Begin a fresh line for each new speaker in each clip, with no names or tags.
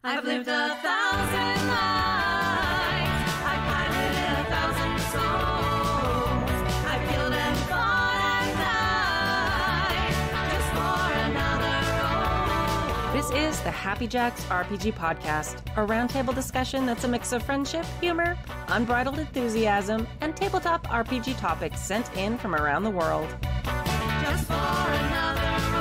I've lived 1,000 lives. I've piloted 1,000 souls. I've killed and fought and died just for another role.
This is the Happy Jacks RPG podcast, a roundtable discussion that's a mix of friendship, humor, unbridled enthusiasm, and tabletop RPG topics sent in from around the world.
Just for another role.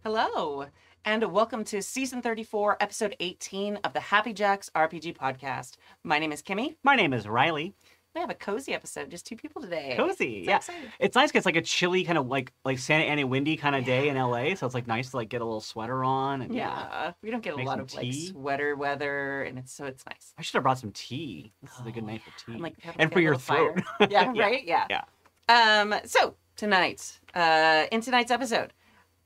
Hello, and welcome to Season 34, Episode 18 of the Happy Jacks RPG podcast. My name is Kimmy.
My name is Riley.
We have a cozy episode, just two people today.
Cozy,
So
yeah.
excited.
It's nice because it's like a chilly kind of like Santa Ana windy kind of day in LA, so it's like nice to like get a little sweater on. And
Yeah, we don't get a
Make
lot
some
of like
tea.
sweater weather, and it's nice.
I should have brought some tea. This is a good night for tea.
I'm like,
and for your throat.
Yeah,
Yeah.
right? Yeah.
Yeah.
So tonight, in tonight's episode,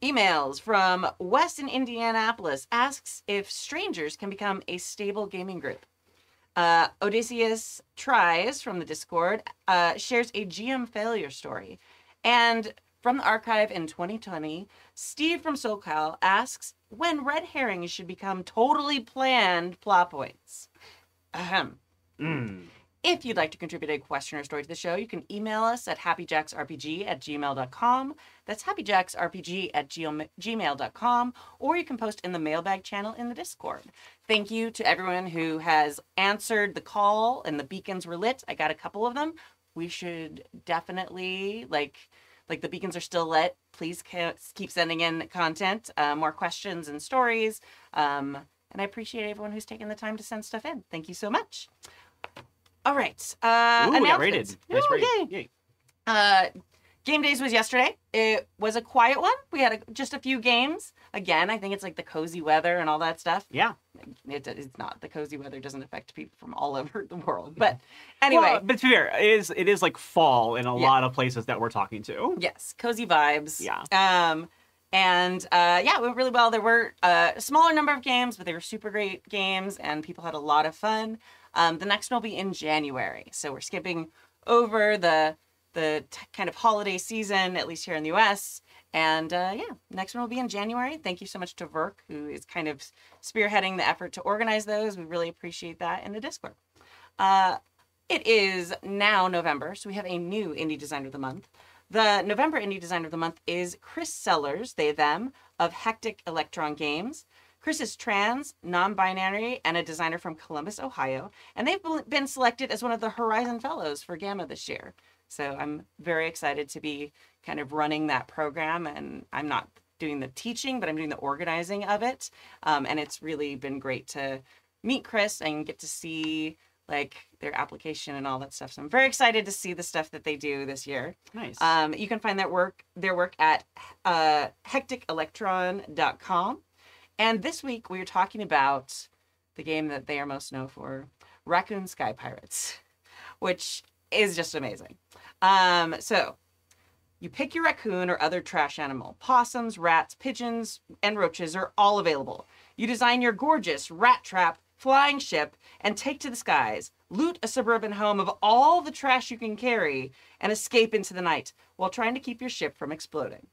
emails from West in Indianapolis asks if strangers can become a stable gaming group. Odysseus Tries from the Discord shares a GM failure story. And from the archive in 2020, Steve from SoCal asks when red herrings should become totally planned plot points. Ahem. If you'd like to contribute a question or story to the show, you can email us at happyjacksrpg@gmail.com. That's happyjacksrpg@gmail.com. Or you can post in the mailbag channel in the Discord. Thank you to everyone who has answered the call and the beacons were lit. I got a couple of them. We should definitely, like the beacons are still lit. Please keep sending in content, more questions and stories. And I appreciate everyone who's taken the time to send stuff in. Thank you so much. All right.
Ooh, we got
Announcements.
rated. Nice
Ooh,
rating.
yay.
Yay.
Game Days was yesterday. It was a quiet one. We had just a few games. Again, I think it's like the cozy weather and all that stuff.
Yeah.
It's not. The cozy weather doesn't affect people from all over the world. But anyway.
Well, but to be fair, it is like fall in a
Yeah.
lot of places that we're talking to.
Yes, cozy vibes.
Yeah.
It went really well. There were a smaller number of games, but they were super great games, and people had a lot of fun. The next one will be in January, so we're skipping over the kind of holiday season, at least here in the U.S. And next one will be in January. Thank you so much to Verk, who is kind of spearheading the effort to organize those. We really appreciate that in the Discord. It is now November, so we have a new Indie Designer of the Month. The November Indie Designer of the Month is Chris Sellers, they, them, of Hectic Electron Games. Chris is trans, non-binary, and a designer from Columbus, Ohio. And they've been selected as one of the Horizon Fellows for Gamma this year. So I'm very excited to be kind of running that program. And I'm not doing the teaching, but I'm doing the organizing of it. And it's really been great to meet Chris and get to see like their application and all that stuff. So I'm very excited to see the stuff that they do this year.
Nice.
You can find their work at hecticelectron.com. And this week we are talking about the game that they are most known for, Raccoon Sky Pirates, which is just amazing. So you pick your raccoon or other trash animal. Possums, rats, pigeons, and roaches are all available. You design your gorgeous rat trap flying ship and take to the skies. Loot a suburban home of all the trash you can carry and escape into the night while trying to keep your ship from exploding.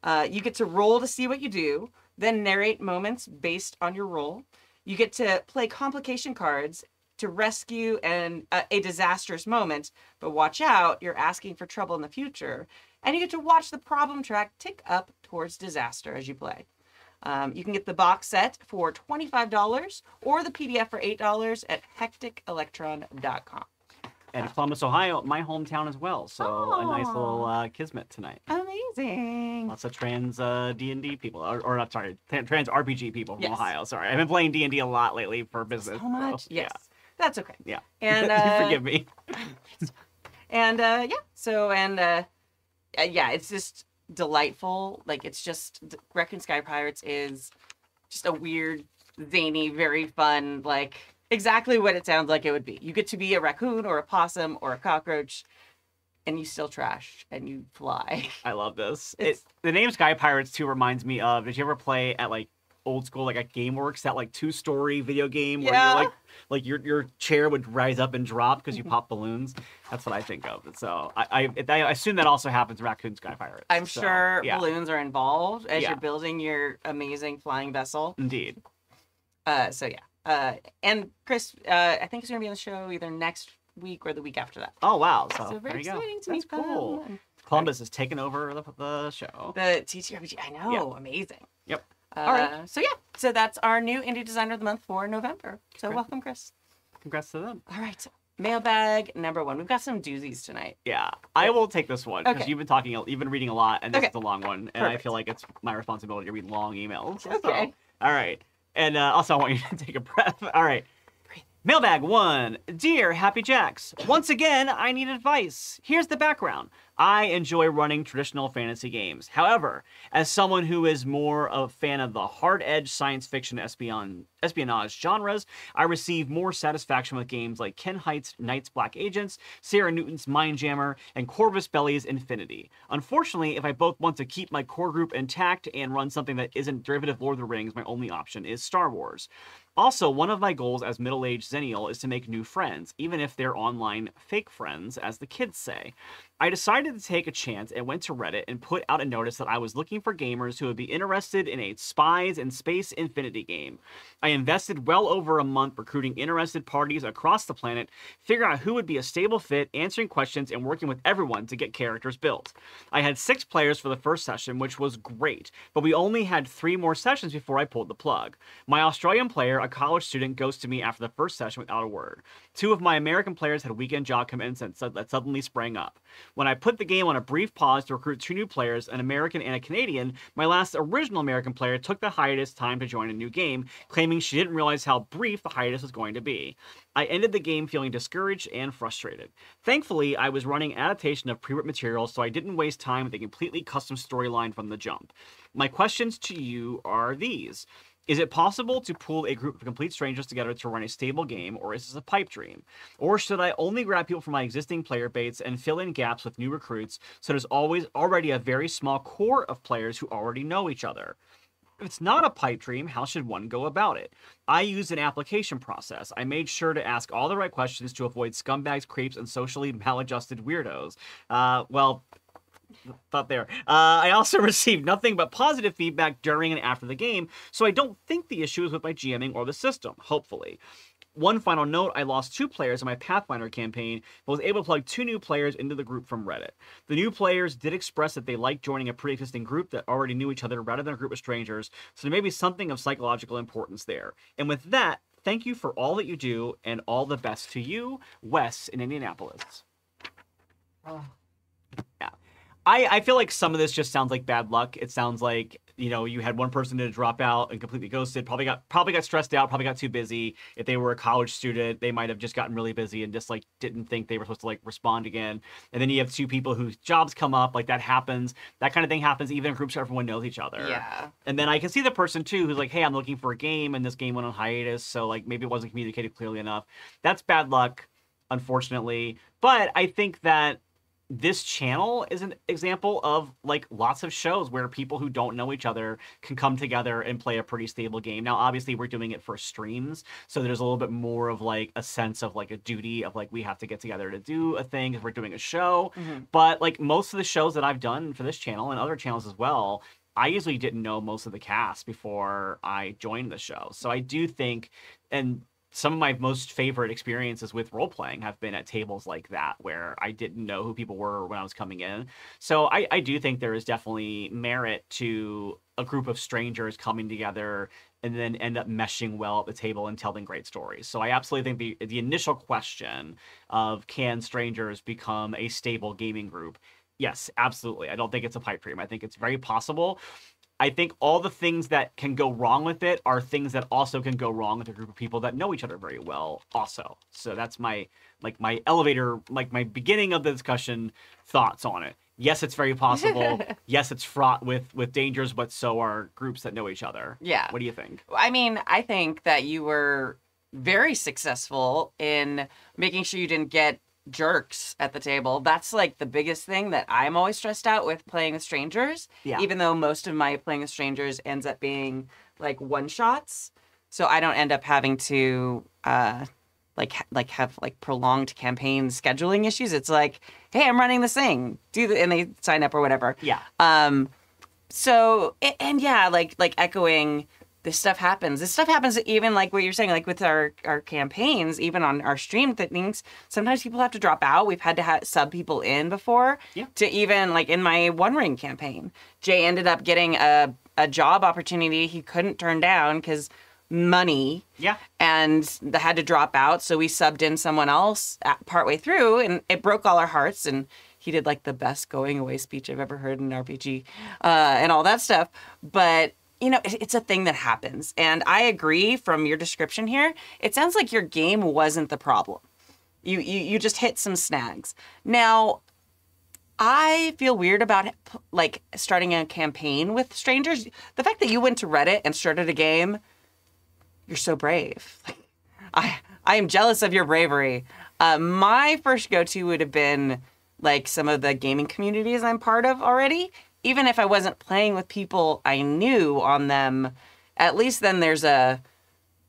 You get to roll to see what you do, then narrate moments based on your roll. You get to play complication cards to rescue a disastrous moment, but watch out, you're asking for trouble in the future. And you get to watch the problem track tick up towards disaster as you play. You can get the box set for $25 or the PDF for $8 at hecticelectron.com.
And Columbus, Ohio, my hometown as well. So a nice little kismet tonight.
Amazing.
Lots of trans D&D people, or not, sorry, trans RPG people from
Yes.
Ohio. Sorry, I've been playing D&D a lot lately for business.
So much.
So,
Yes. That's okay.
Yeah.
And
You forgive me.
it's just delightful. Like, it's just Raccoon Sky Pirates is just a weird, zany, very fun, like exactly what it sounds like it would be. You get to be a raccoon or a possum or a cockroach, and you still trash and you fly.
I love this.
It's-
The name Sky Pirates too reminds me of. Did you ever play at like old school like at GameWorks, that like 2-story video game where
Yeah.
you're like your chair would rise up and drop because you pop balloons. That's what I think of. So I assume that also happens in Raccoon Sky Pirates.
I'm
So,
sure
yeah,
balloons are involved as
Yeah.
you're building your amazing flying vessel.
indeed.
So yeah. And Chris, I think he's gonna be on the show either next week or the week after that.
Oh wow! So,
So
there
very
you go.
exciting to
That's
meet
cool.
them.
Columbus is taking over the show.
The TTRPG, I know, amazing.
Yep. All right.
So yeah, so that's our new indie designer of the month for November. So
Great.
welcome, Chris.
Congrats to them.
All right, mailbag number 1. We've got some doozies tonight.
Yeah, I will take this one because
Okay.
you've been reading a lot, and this
Okay.
is a long one, and I
Perfect.
feel like it's my responsibility to read long emails. So,
Okay.
all right, and also I want you to take a breath. All right. Mailbag 1. Dear Happy Jacks, once again, I need advice. Here's the background. I enjoy running traditional fantasy games. However, as someone who is more of a fan of the hard-edge science fiction espionage genres, I receive more satisfaction with games like Ken Height's Knight's Black Agents, Sarah Newton's Mindjammer, and Corvus Belli's Infinity. Unfortunately, if I both want to keep my core group intact and run something that isn't derivative Lord of the Rings, my only option is Star Wars. Also, one of my goals as middle-aged Xennial is to make new friends, even if they're online fake friends, as the kids say. I decided to take a chance and went to Reddit and put out a notice that I was looking for gamers who would be interested in a Spies in Space Infinity game. I invested well over a month recruiting interested parties across the planet, figuring out who would be a stable fit, answering questions, and working with everyone to get characters built. I had 6 players for the first session, which was great, but we only had 3 more sessions before I pulled the plug. My Australian player, a college student, ghosted me after the first session without a word. 2 of my American players had weekend job commitments that suddenly sprang up. When I put the game on a brief pause to recruit 2 new players, an American and a Canadian, my last original American player took the hiatus time to join a new game, claiming she didn't realize how brief the hiatus was going to be. I ended the game feeling discouraged and frustrated. Thankfully, I was running adaptation of pre-written material, so I didn't waste time with a completely custom storyline from the jump. My questions to you are these. Is it possible to pool a group of complete strangers together to run a stable game, or is this a pipe dream? Or should I only grab people from my existing player base and fill in gaps with new recruits so there's already a very small core of players who already know each other? If it's not a pipe dream, how should one go about it? I used an application process. I made sure to ask all the right questions to avoid scumbags, creeps, and socially maladjusted weirdos. Thought there. I also received nothing but positive feedback during and after the game, so I don't think the issue is with my GMing or the system, hopefully. One final note, I lost 2 players in my Pathfinder campaign, but was able to plug 2 new players into the group from Reddit. The new players did express that they liked joining a pre-existing group that already knew each other rather than a group of strangers, so there may be something of psychological importance there. And with that, thank you for all that you do, and all the best to you, Wes in Indianapolis. Yeah. I feel like some of this just sounds like bad luck. It sounds like, you had one person to drop out and completely ghosted, probably got stressed out, probably got too busy. If they were a college student, they might have just gotten really busy and just didn't think they were supposed to respond again. And then you have 2 people whose jobs come up, that happens. That kind of thing happens even in groups where everyone knows each other.
Yeah.
And then I can see the person too who's like, hey, I'm looking for a game and this game went on hiatus, so maybe it wasn't communicated clearly enough. That's bad luck, unfortunately. But I think that this channel is an example of lots of shows where people who don't know each other can come together and play a pretty stable game. Now, obviously, we're doing it for streams, so there's a little bit more of a sense of a duty of we have to get together to do a thing if we're doing a show.
Mhm.
But most of the shows that I've done for this channel and other channels as well, I usually didn't know most of the cast before I joined the show. So I do think, and some of my most favorite experiences with role-playing have been at tables like that, where I didn't know who people were when I was coming in. So I do think there is definitely merit to a group of strangers coming together and then end up meshing well at the table and telling great stories. So I absolutely think the initial question of can strangers become a stable gaming group? Yes, absolutely. I don't think it's a pipe dream. I think it's very possible. I think all the things that can go wrong with it are things that also can go wrong with a group of people that know each other very well also. So that's my elevator, my beginning of the discussion thoughts on it. Yes, it's very possible. Yes, it's fraught with dangers, but so are groups that know each other.
Yeah.
What do you think?
I mean, I think that you were very successful in making sure you didn't get jerks at the table. That's like the biggest thing that I'm always stressed out with playing with strangers.
Yeah.
Even though most of my playing with strangers ends up being like one shots, so I don't end up having to have prolonged campaign scheduling issues. It's like, hey, I'm running this thing, and they sign up or whatever.
Yeah.
So and yeah, like echoing. This stuff happens. This stuff happens even like what you're saying, like with our campaigns, even on our stream things. Sometimes people have to drop out. We've had to sub people in before to even like in my One Ring campaign. Jay ended up getting a job opportunity he couldn't turn down because money.
Yeah. And
had to drop out. So we subbed in someone else partway through, and it broke all our hearts. And he did like the best going away speech I've ever heard in an RPG and all that stuff. But it's a thing that happens. And I agree from your description here. It sounds like your game wasn't the problem. You just hit some snags. Now, I feel weird about like starting a campaign with strangers. The fact that you went to Reddit and started a game, you're so brave. I am jealous of your bravery. My first go-to would have been like some of the gaming communities I'm part of already. Even if I wasn't playing with people I knew on them, at least then there's a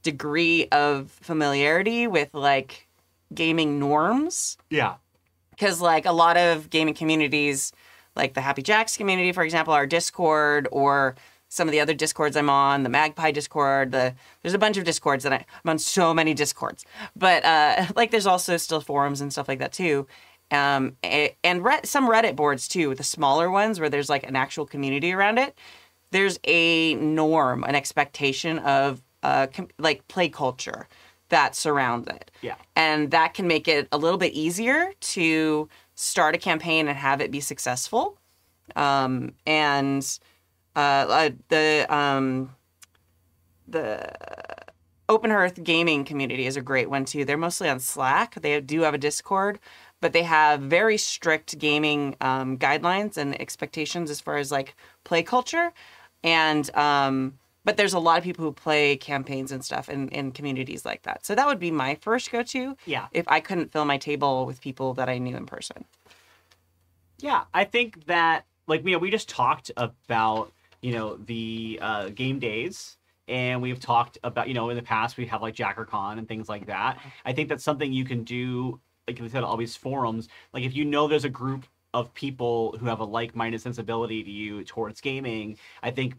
degree of familiarity with like gaming norms.
Yeah.
Because like a lot of gaming communities, like the Happy Jacks community, for example, our Discord, or some of the other Discords I'm on, the Magpie Discord, there's a bunch of Discords that I'm on so many Discords. But like there's also still forums and stuff like that too. And some Reddit boards too, the smaller ones where there's like an actual community around it. There's a norm, an expectation of like play culture that surrounds it.
Yeah.
And that can make it a little bit easier to start a campaign and have it be successful. The Open Hearth gaming community is a great one too. They're mostly on Slack. They do have a Discord, but they have very strict gaming guidelines and expectations as far as like play culture. And but there's a lot of people who play campaigns and stuff in communities like that. So that would be my first go-to.
Yeah.
If I couldn't fill my table with people that I knew in person.
Yeah, I think that like we just talked about the game days. And we've talked about, in the past, we have like JackerCon and things like that. I think that's something you can do, like I said, all these forums. Like if there's a group of people who have a like-minded sensibility to you towards gaming, I think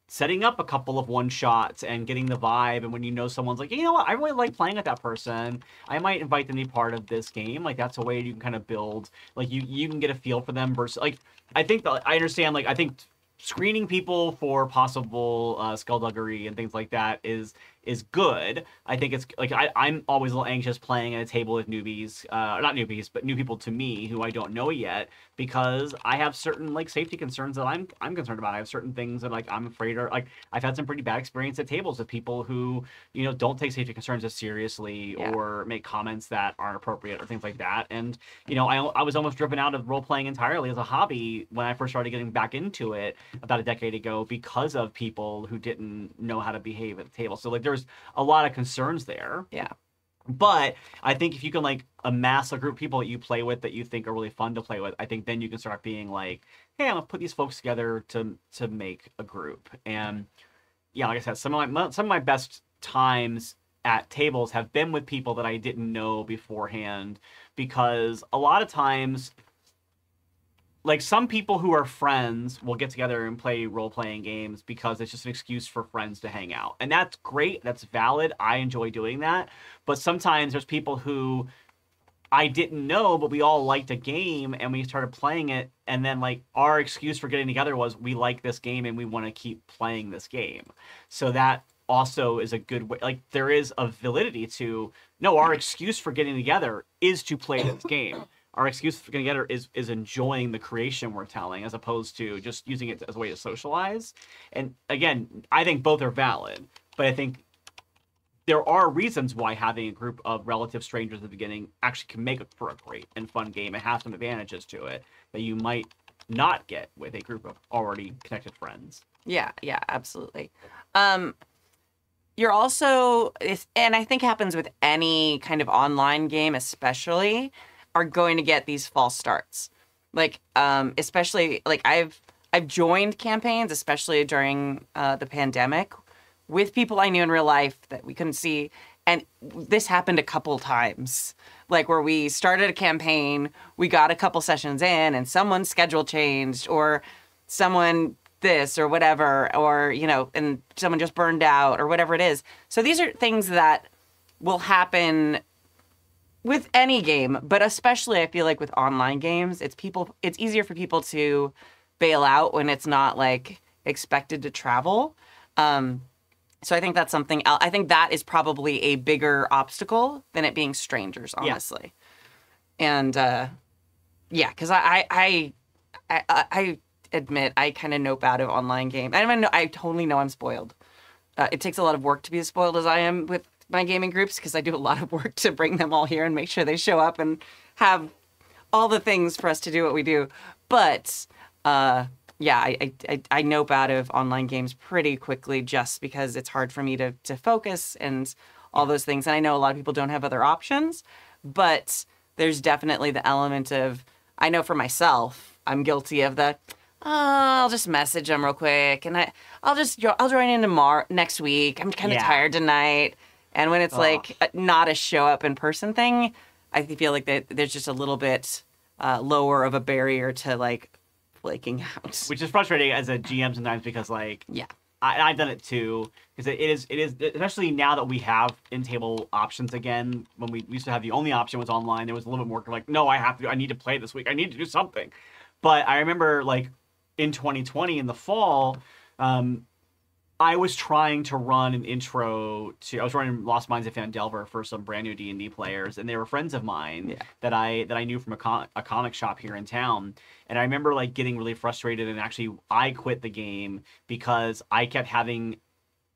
setting up a couple of one-shots and getting the vibe. And when someone's like, you know what, I really like playing with that person, I might invite them to be part of this game. Like that's a way you can kind of build, like you can get a feel for them versus, like, I think I understand, like, I think screening people for possible skullduggery and things like that is good. I think it's like I'm always a little anxious playing at a table with newbies, not newbies, but new people to me who I don't know yet, because I have certain like safety concerns that I'm concerned about. I have certain things that like I'm afraid are like I've had some pretty bad experience at tables with people who don't take safety concerns as seriously or make comments that aren't appropriate or things like that. And I was almost driven out of role playing entirely as a hobby when I first started getting back into it about a decade ago because of people who didn't know how to behave at the table. So like there's a lot of concerns there.
Yeah.
But I think if you can like amass a group of people that you play with that you think are really fun to play with, I think then you can start being like, hey, I'm gonna put these folks together to make a group. And yeah, like I said, some of my best times at tables have been with people that I didn't know beforehand, because a lot of times, like, some people who are friends will get together and play role-playing games because it's just an excuse for friends to hang out. And that's great. That's valid. I enjoy doing that. But sometimes there's people who I didn't know, but we all liked a game and we started playing it. And then, like, our excuse for getting together was we like this game and we want to keep playing this game. So that also is a good way. Like, there is a validity to, no, our excuse for getting together is to play this game. Our excuse for getting together is enjoying the creation we're telling, as opposed to just using it as a way to socialize. And again, I think both are valid, but I think there are reasons why having a group of relative strangers at the beginning actually can make it for a great and fun game and have some advantages to it that you might not get with a group of already connected friends.
Yeah, absolutely. You're also, and I think happens with any kind of online game especially, are going to get these false starts. Like, especially, like, I've joined campaigns, especially during the pandemic, with people I knew in real life that we couldn't see. And this happened a couple times, like where we started a campaign, we got a couple sessions in, and someone's schedule changed, or someone this or whatever, or, you know, and someone just burned out or whatever it is. So these are things that will happen with any game, but especially I feel like with online games, it's easier for people to bail out when it's not like expected to travel. So I think that's something else. I think that is probably a bigger obstacle than it being strangers, honestly. Yeah. And yeah, because I admit I kind of nope out of online games. I totally know I'm spoiled. It takes a lot of work to be as spoiled as I am with my gaming groups, because I do a lot of work to bring them all here and make sure they show up and have all the things for us to do what we do. But yeah, I nope out of online games pretty quickly just because it's hard for me to focus and all those things. And I know a lot of people don't have other options, but there's definitely the element of, I know for myself, I'm guilty of the, I'll just message them real quick, and I'll join in tomorrow, next week. I'm kind of tired tonight. And when it's like not a show up in person thing, I feel like there's just a little bit lower of a barrier to like flaking out. Which
is frustrating as a GM sometimes, because like I've done it too, because it is especially now that we have in-table options again. When we used to have the only option was online, there was a little bit more like, no, I need to play this week. I need to do something. But I remember like in 2020 in the fall, I was trying to run an intro to. I was running Lost Mines of Phandelver for some brand new D&D players, and they were friends of mine that I knew from a comic shop here in town. And I remember like getting really frustrated, and actually I quit the game because I kept having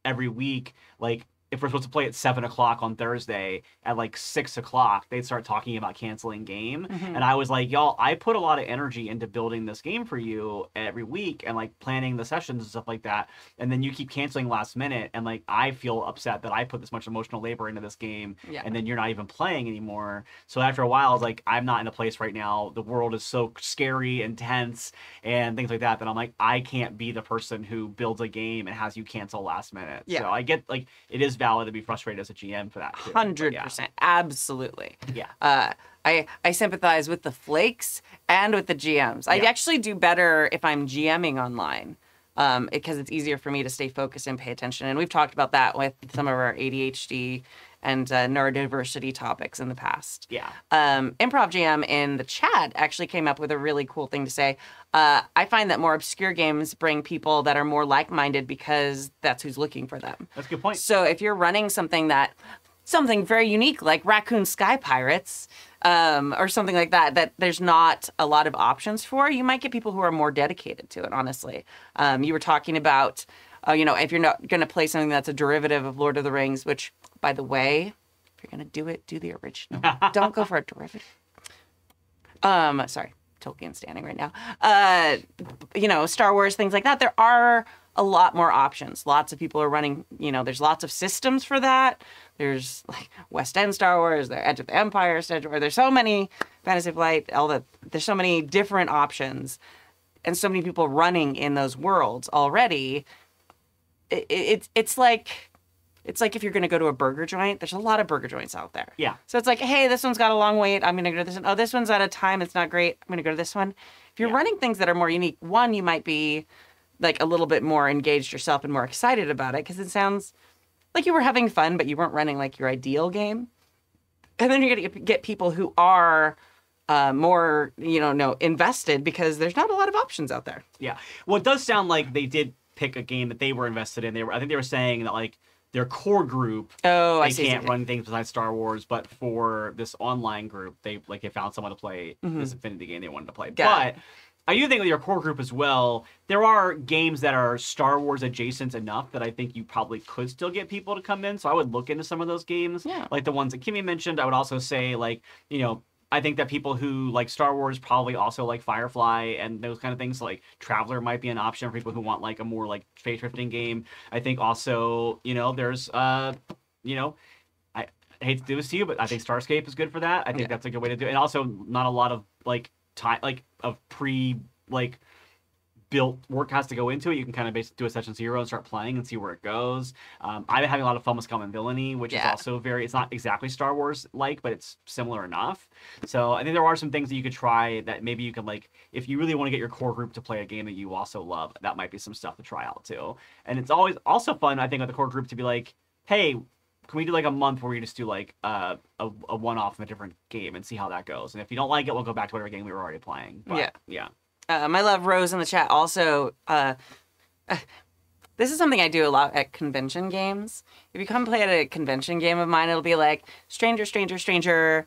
every week, like, if we're supposed to play at 7 o'clock on Thursday, at like 6 o'clock, they'd start talking about canceling game. And I was like, y'all, I put a lot of energy into building this game for you every week and like planning the sessions and stuff like that. And then you keep canceling last minute. And like, I feel upset that I put this much emotional labor into this game and then you're not even playing anymore. So after a while, I was like, I'm not in a place right now. The world is so scary and tense and things like that, that I'm like, I can't be the person who builds a game and has you cancel last minute. So I get like, it is valid to be frustrated as a GM for that too.
100%. Absolutely.
Yeah.
I sympathize with the flakes and with the GMs. I actually do better if I'm GMing online, because it's easier for me to stay focused and pay attention. And we've talked about that with some of our ADHD and neurodiversity topics in the past.
Yeah.
Improv GM in the chat actually came up with a really cool thing to say. I find that more obscure games bring people that are more like-minded because that's who's looking for them.
That's a good point.
So if you're running something very unique like Raccoon Sky Pirates, or something like that, that there's not a lot of options for, you might get people who are more dedicated to it, honestly. You were talking about, if you're not going to play something that's a derivative of Lord of the Rings, which, by the way, if you're going to do it, do the original. Don't go for a derivative. Sorry, Tolkien standing right now. Star Wars, things like that. There are a lot more options. Lots of people are running, there's lots of systems for that. There's like West End Star Wars, the Edge of the Empire, there's so many, Fantasy Flight, there's so many different options and so many people running in those worlds already. It's like if you're going to go to a burger joint, there's a lot of burger joints out there.
Yeah.
So it's like, hey, this one's got a long wait. I'm going to go to this one. Oh, this one's out of time. It's not great. I'm going to go to this one. If you're running things that are more unique, one, you might be like a little bit more engaged yourself and more excited about it because it sounds like you were having fun, but you weren't running like your ideal game. And then you're going to get people who are more, invested because there's not a lot of options out there.
Yeah. Well, it does sound like they did pick a game that they were invested in. I think they were saying that like their core group, they can't run things besides Star Wars, but for this online group, they found someone to play this Infinity game they wanted to play. But I do think with your core group as well, there are games that are Star Wars adjacent enough that I think you probably could still get people to come in. So I would look into some of those games, like the ones that Kimmy mentioned. I would also say I think that people who like Star Wars probably also like Firefly and those kind of things. Like Traveler might be an option for people who want like a more like fate drifting game. I think also, there's I hate to do this to you, but I think Starscape is good for that. I think that's a good way to do it. And also not a lot of like time, like of like built work has to go into it. You can kind of basically do a session 0 and start playing and see where it goes. I've been having a lot of fun with Scum and Villainy, which is also it's not exactly Star Wars like, but it's similar enough. So I think there are some things that you could try that maybe you can like, if you really want to get your core group to play a game that you also love, that might be some stuff to try out too. And it's always also fun, I think, with the core group to be like, hey, can we do like a month where we just do like a one-off in a different game and see how that goes? And if you don't like it, we'll go back to whatever game we were already playing. But, yeah.
My love Rose in the chat also, this is something I do a lot at convention games. If you come play at a convention game of mine, it'll be like stranger, stranger, stranger,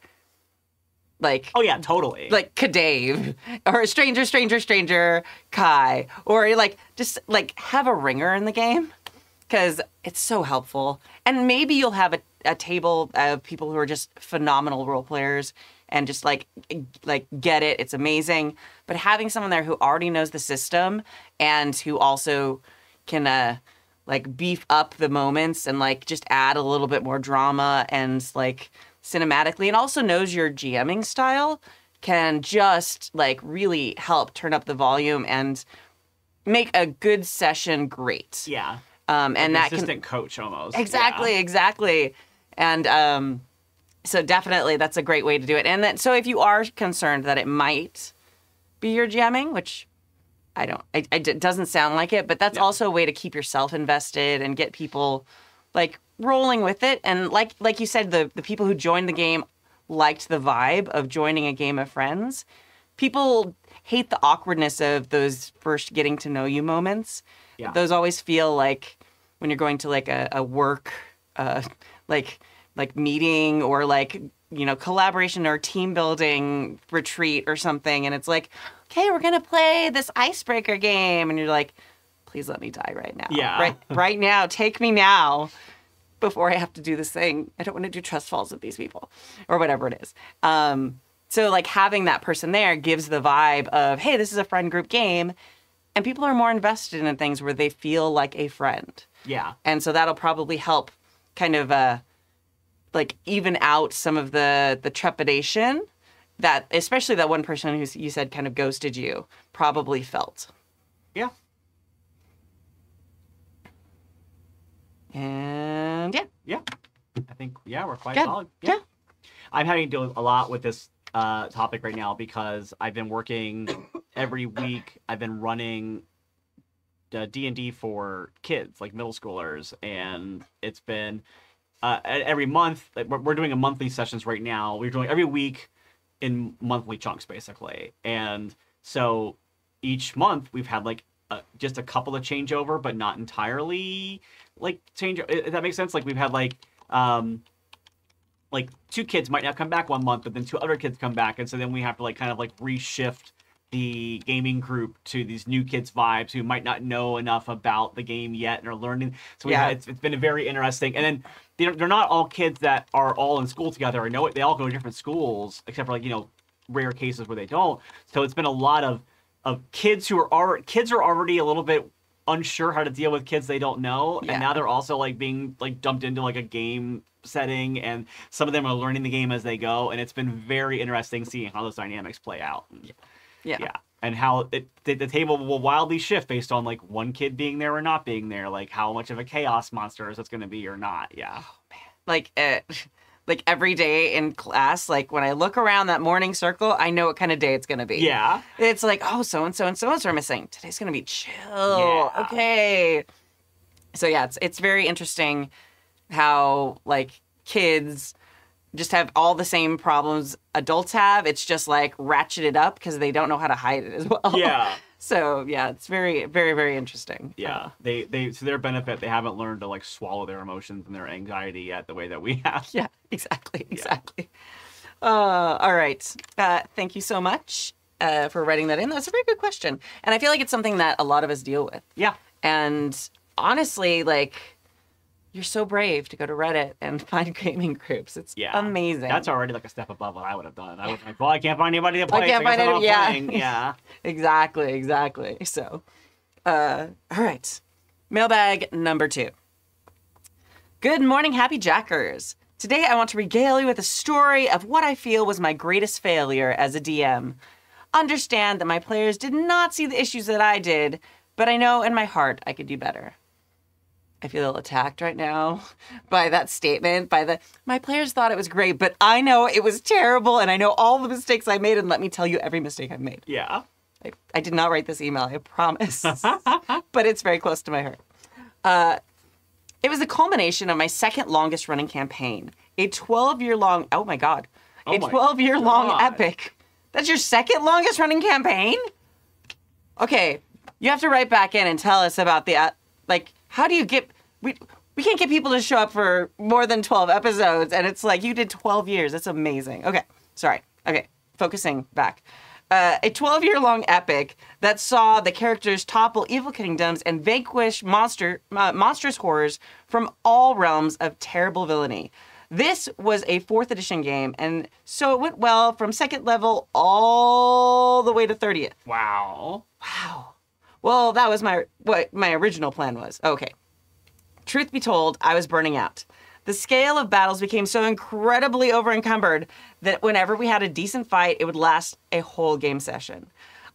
like...
Oh, yeah, totally.
Like Kadave, or stranger, stranger, stranger, Kai, or like just like have a ringer in the game because it's so helpful. And maybe you'll have a table of people who are just phenomenal role players and just like get it. It's amazing. But having someone there who already knows the system and who also can like beef up the moments and like just add a little bit more drama and like cinematically, and also knows your GMing style, can just like really help turn up the volume and make a good session great.
Yeah.
And
like
that
assistant coach almost.
Exactly. And so definitely that's a great way to do it. And then, so if you are concerned that it might be your GMing, which it doesn't sound like it, but that's also a way to keep yourself invested and get people like rolling with it. And like you said, the people who joined the game liked the vibe of joining a game of friends. People hate the awkwardness of those first getting to know you moments. Yeah. Those always feel like when you're going to like a work, like meeting or like, you know, collaboration or team building retreat or something. And it's like, okay, we're going to play this icebreaker game. And you're like, please let me die right now.
Yeah.
Right now. Take me now before I have to do this thing. I don't want to do trust falls with these people or whatever it is. So like having that person there gives the vibe of, hey, this is a friend group game. And people are more invested in things where they feel like a friend. Yeah. And so that'll probably help kind of like even out some of the trepidation that, especially that one person who you said kind of ghosted you, probably felt.
Yeah.
And
yeah. I think, we're quite
Good.
solid. Yeah. I'm having to do a lot with this topic right now because I've been working every week. I've been running D&D for kids, like middle schoolers, and it's been every month. Like, we're doing a monthly sessions right now. We're doing every week in monthly chunks, basically. And so each month we've had like just a couple of changeover, but not entirely like change. If that makes sense. Like we've had like 2 kids might not come back one month, but then 2 other kids come back, and so then we have to like kind of like reshift the gaming group to these new kids vibes who might not know enough about the game yet and are learning. So it's been a very interesting. And then they're not all kids that are all in school together. I know it. They all go to different schools, except for like, you know, rare cases where they don't. So it's been a lot of kids who are already a little bit unsure how to deal with kids they don't know, and now they're also like being like dumped into like a game setting, and some of them are learning the game as they go, and it's been very interesting seeing how those dynamics play out. Yeah. And how the table will wildly shift based on like one kid being there or not being there, like how much of a chaos monster is it's going to be or not. Yeah.
Oh man. Like every day in class, like when I look around that morning circle, I know what kind of day it's going to be.
Yeah.
It's like, oh, so-and-so and so-and-so are missing. Today's going to be chill.
Yeah.
Okay. So yeah, it's very interesting how like kids just have all the same problems adults have. It's just like ratcheted up because they don't know how to hide it as well.
Yeah.
So yeah, it's very, very, very interesting.
Yeah. They to their benefit, they haven't learned to like swallow their emotions and their anxiety yet the way that we have.
Yeah, exactly. All right. Thank you so much for writing that in. That's a very good question. And I feel like it's something that a lot of us deal with.
Yeah.
And honestly, like, you're so brave to go to Reddit and find gaming groups. It's amazing.
That's already like a step above what I would have done. I was like, well, I can't find anybody to play.
I can't find anybody.
Yeah.
Exactly. So, all right. Mailbag number 2. Good morning, Happy Jackers. Today, I want to regale you with a story of what I feel was my greatest failure as a DM. Understand that my players did not see the issues that I did, but I know in my heart I could do better. I feel attacked right now by that statement, my players thought it was great, but I know it was terrible, and I know all the mistakes I made, and let me tell you every mistake I've made.
Yeah.
I did not write this email, I promise. But it's very close to my heart. It was the culmination of my second longest running campaign. A 12-year-long, oh my God,
Oh
a
my
12-year-long
God.
epic. That's your second longest running campaign? Okay, you have to write back in and tell us about the, how do you get, we can't get people to show up for more than 12 episodes, and it's like, you did 12 years. That's amazing. Okay, sorry. Okay, focusing back. A 12-year-long epic that saw the characters topple evil kingdoms and vanquish monstrous horrors from all realms of terrible villainy. This was a 4th edition game, and so it went well from 2nd level all the way to 30th.
Wow.
Wow. Well, that was what my original plan was. Okay. Truth be told, I was burning out. The scale of battles became so incredibly overencumbered that whenever we had a decent fight, it would last a whole game session.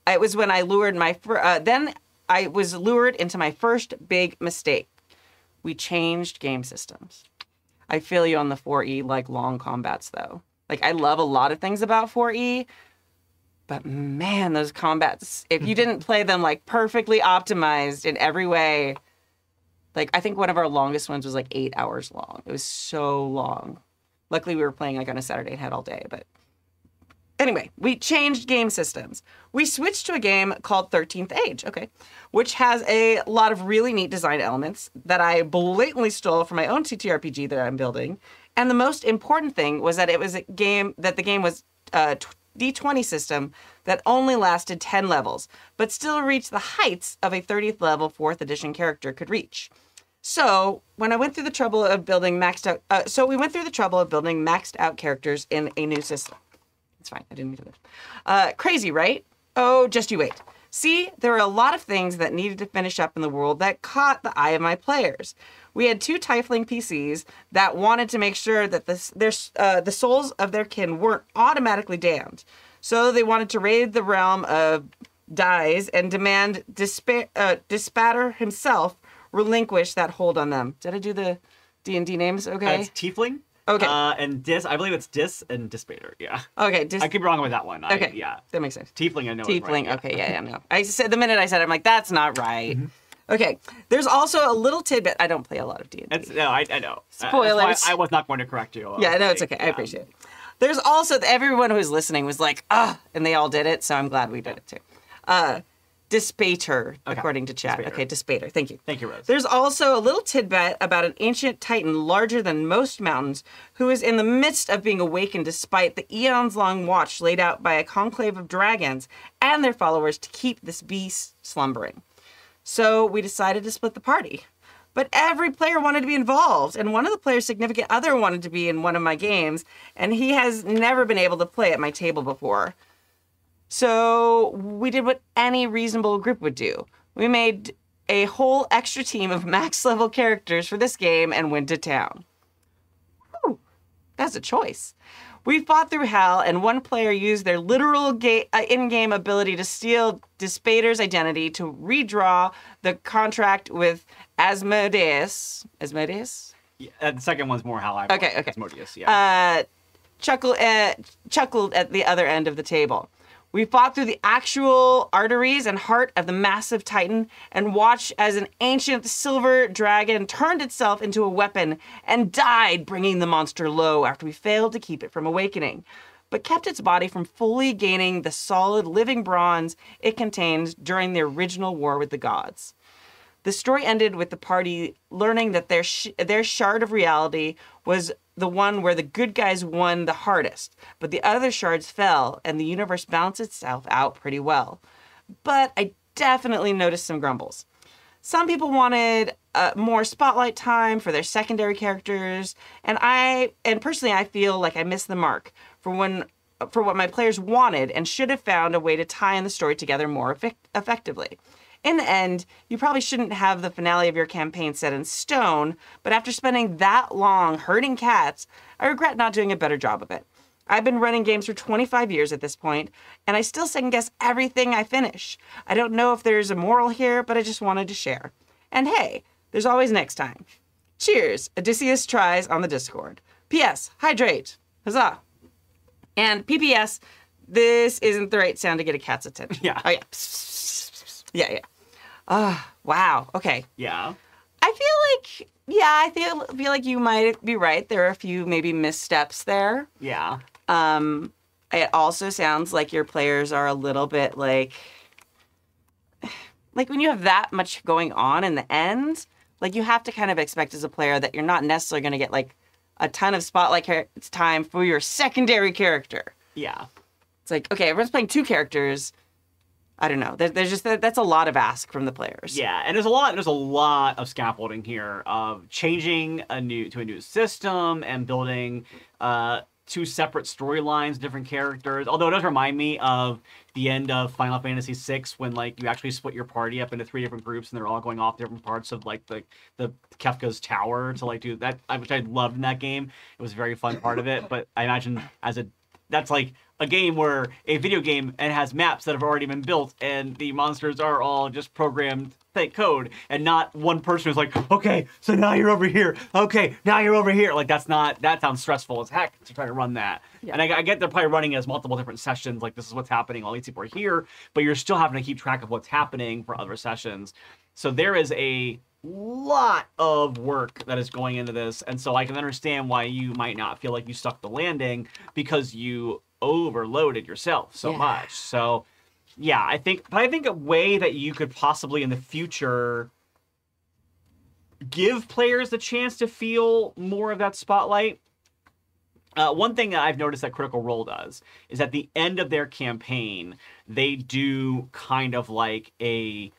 It was when I lured then I was lured into my first big mistake. We changed game systems. I feel you on the 4E long combats though. I love a lot of things about 4E, but man, those combats, if you didn't play them perfectly optimized in every way, I think one of our longest ones was 8 hours long. It was so long. Luckily, we were playing on a Saturday and had all day. But anyway, we changed game systems. We switched to a game called 13th Age, which has a lot of really neat design elements that I blatantly stole from my own TTRPG that I'm building. And the most important thing was that the game was a D20 system that only lasted 10 levels, but still reached the heights of a 30th level 4th edition character could reach. So when I went through the trouble of building maxed out characters in a new system. It's fine. I didn't mean to do this. Crazy, right? Oh, just you wait. See, there were a lot of things that needed to finish up in the world that caught the eye of my players. We had 2 Tiefling PCs that wanted to make sure that the souls of their kin weren't automatically damned. So they wanted to raid the realm of dies and demand Dispatter himself relinquish that hold on them. Did I do the D&D names okay?
It's Tiefling.
Okay.
And I believe it's Dis and Dispater, yeah.
Okay.
I could be wrong with that one.
Okay.
Yeah.
That makes sense.
Tiefling, I know.
Tiefling,
right,
okay, yeah, no. I said, the minute I said it, I'm like, that's not right. Okay. There's also a little tidbit. I don't play a lot of D&D.
No, I know.
Spoilers.
That's why I was not going to correct you.
Yeah, no, it's okay. I appreciate it. There's also, everyone who's listening was like, and they all did it, so I'm glad we did it too. Dispater, according to chat.
Dispater.
Okay, Dispater. Thank you.
Thank you, Rose.
There's also a little tidbit about an ancient titan larger than most mountains who is in the midst of being awakened despite the eons-long watch laid out by a conclave of dragons and their followers to keep this beast slumbering. So we decided to split the party. But every player wanted to be involved, and one of the players' significant other wanted to be in one of my games, and he has never been able to play at my table before. So we did what any reasonable group would do. We made a whole extra team of max level characters for this game and went to town. Whew, that's a choice. We fought through hell, and one player used their literal in-game ability to steal Dispater's identity to redraw the contract with Asmodeus. Asmodeus?
Yeah, the second one's more how I
Okay.
Asmodeus, yeah.
Chuckled at the other end of the table. We fought through the actual arteries and heart of the massive titan and watched as an ancient silver dragon turned itself into a weapon and died, bringing the monster low after we failed to keep it from awakening, but kept its body from fully gaining the solid living bronze it contained during the original war with the gods. The story ended with the party learning that their shard of reality was the one where the good guys won the hardest, but the other shards fell and the universe balanced itself out pretty well. But I definitely noticed some grumbles. Some people wanted more spotlight time for their secondary characters, and personally I feel like I missed the mark for what my players wanted and should have found a way to tie in the story together more effectively. In the end, you probably shouldn't have the finale of your campaign set in stone, but after spending that long herding cats, I regret not doing a better job of it. I've been running games for 25 years at this point, and I still second guess everything I finish. I don't know if there's a moral here, but I just wanted to share. And hey, there's always next time. Cheers, Odysseus tries on the Discord. P.S. Hydrate. Huzzah. And P.P.S. This isn't the right sound to get a cat's attention.
Yeah.
Oh, yeah. Yeah. Wow. Okay.
Yeah.
I feel like you might be right. There are a few maybe missteps there.
Yeah.
It also sounds like your players are a little bit like when you have that much going on in the end, like you have to kind of expect as a player that you're not necessarily going to get like a ton of spotlight time for your secondary character.
Yeah.
It's like, okay, everyone's playing two characters. I don't know. There's just that's a lot of ask from the players.
Yeah, and there's a lot of scaffolding here of changing to a new system and building two separate storylines, different characters. Although it does remind me of the end of Final Fantasy VI when like you actually split your party up into 3 different groups and they're all going off different parts of like the Kefka's tower to like do that, which I loved in that game. It was a very fun part of it, but I imagine that's like a game where a video game and has maps that have already been built and the monsters are all just programmed fake code and not one person who's like, okay, so now you're over here. Okay, now you're over here. Like that sounds stressful as heck to try to run that. Yeah. And I get they're probably running as multiple different sessions. Like this is what's happening. All these people are here, but you're still having to keep track of what's happening for other sessions. So there is a lot of work that is going into this. And so I can understand why you might not feel like you stuck the landing because you overloaded yourself so much. So yeah, I think a way that you could possibly in the future give players the chance to feel more of that spotlight. One thing that I've noticed that Critical Role does is at the end of their campaign, they do kind of like a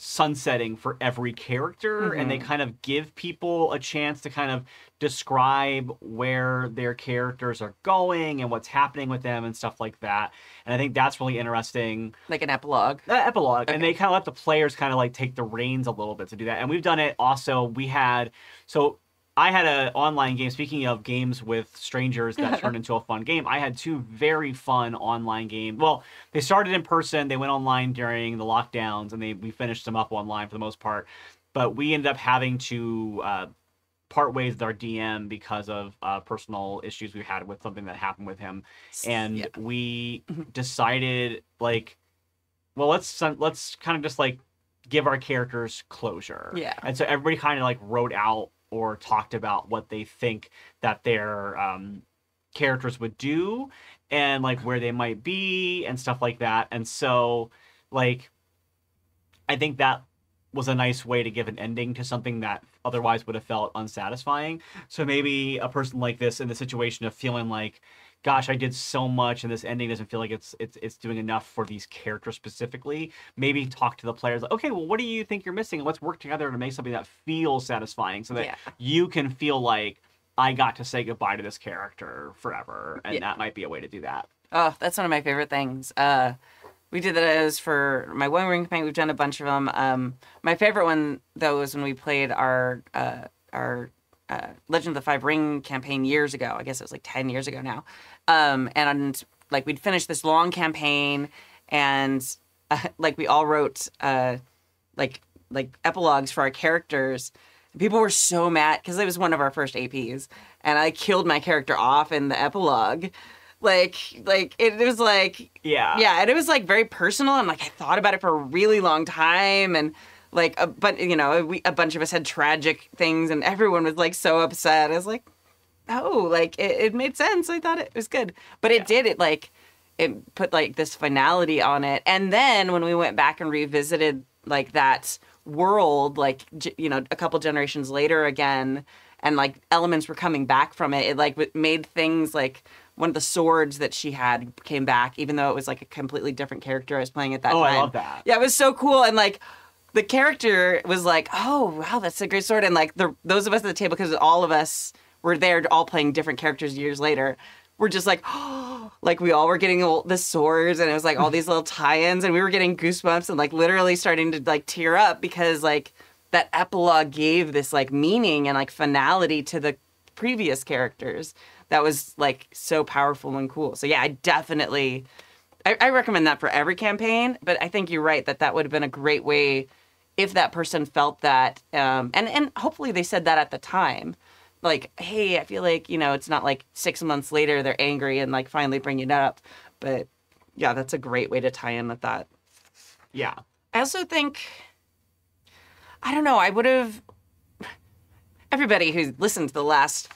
sunsetting for every character, and they kind of give people a chance to kind of describe where their characters are going and what's happening with them and stuff like that. And I think that's really interesting.
Like an epilogue.
Epilogue.
Okay.
And they kind of let the players kind of like take the reins a little bit to do that. And we've done it also. I had an online game, speaking of games with strangers that turned into a fun game, I had 2 very fun online games. Well, they started in person, they went online during the lockdowns, and we finished them up online for the most part. But we ended up having to part ways with our DM because of personal issues we had with something that happened with him. And we decided, like, well, let's kind of just, like, give our characters closure.
Yeah.
And so everybody kind of, like, wrote out or talked about what they think that their characters would do and like where they might be and stuff like that. And so like I think that was a nice way to give an ending to something that otherwise would have felt unsatisfying. So maybe a person like this in the situation of feeling like, gosh, I did so much and this ending doesn't feel like it's doing enough for these characters specifically. Maybe talk to the players like, okay, well, what do you think you're missing? Let's work together to make something that feels satisfying so that you can feel like I got to say goodbye to this character forever. And that might be a way to do that.
Oh, that's one of my favorite things. We did that as for my One Ring campaign. We've done a bunch of them. My favorite one, though, was when we played our Legend of the Five Ring campaign years ago. I guess it was like 10 years ago now. And like we'd finished this long campaign and like we all wrote like epilogues for our characters. People were so mad because it was one of our first APs and I killed my character off in the epilogue. Like it was like, yeah. And it was like very personal. And like, I thought about it for a really long time and like, but you know, a bunch of us had tragic things and everyone was like so upset. I was like, oh, like it made sense. I thought it was good, but it put like this finality on it. And then when we went back and revisited like that world, like, you know, a couple generations later again, and like elements were coming back from it, it like made things like one of the swords that she had came back, even though it was like a completely different character I was playing at that time.
Oh, I love that.
Yeah, it was so cool. And like, the character was like, oh, wow, that's a great sword. And like those of us at the table, because all of us were there all playing different characters years later, were just like, like we all were getting the swords, and it was like all these little tie-ins, and we were getting goosebumps and like literally starting to like tear up because like that epilogue gave this like meaning and like finality to the previous characters that was like so powerful and cool. So yeah, I recommend that for every campaign, but I think you're right that would have been a great way if that person felt that, and hopefully they said that at the time. Like, hey, I feel like, it's not like 6 months later they're angry and like finally bring it up. But yeah, that's a great way to tie in with that.
Yeah.
I also think, I don't know, I would have, everybody who's listened to the last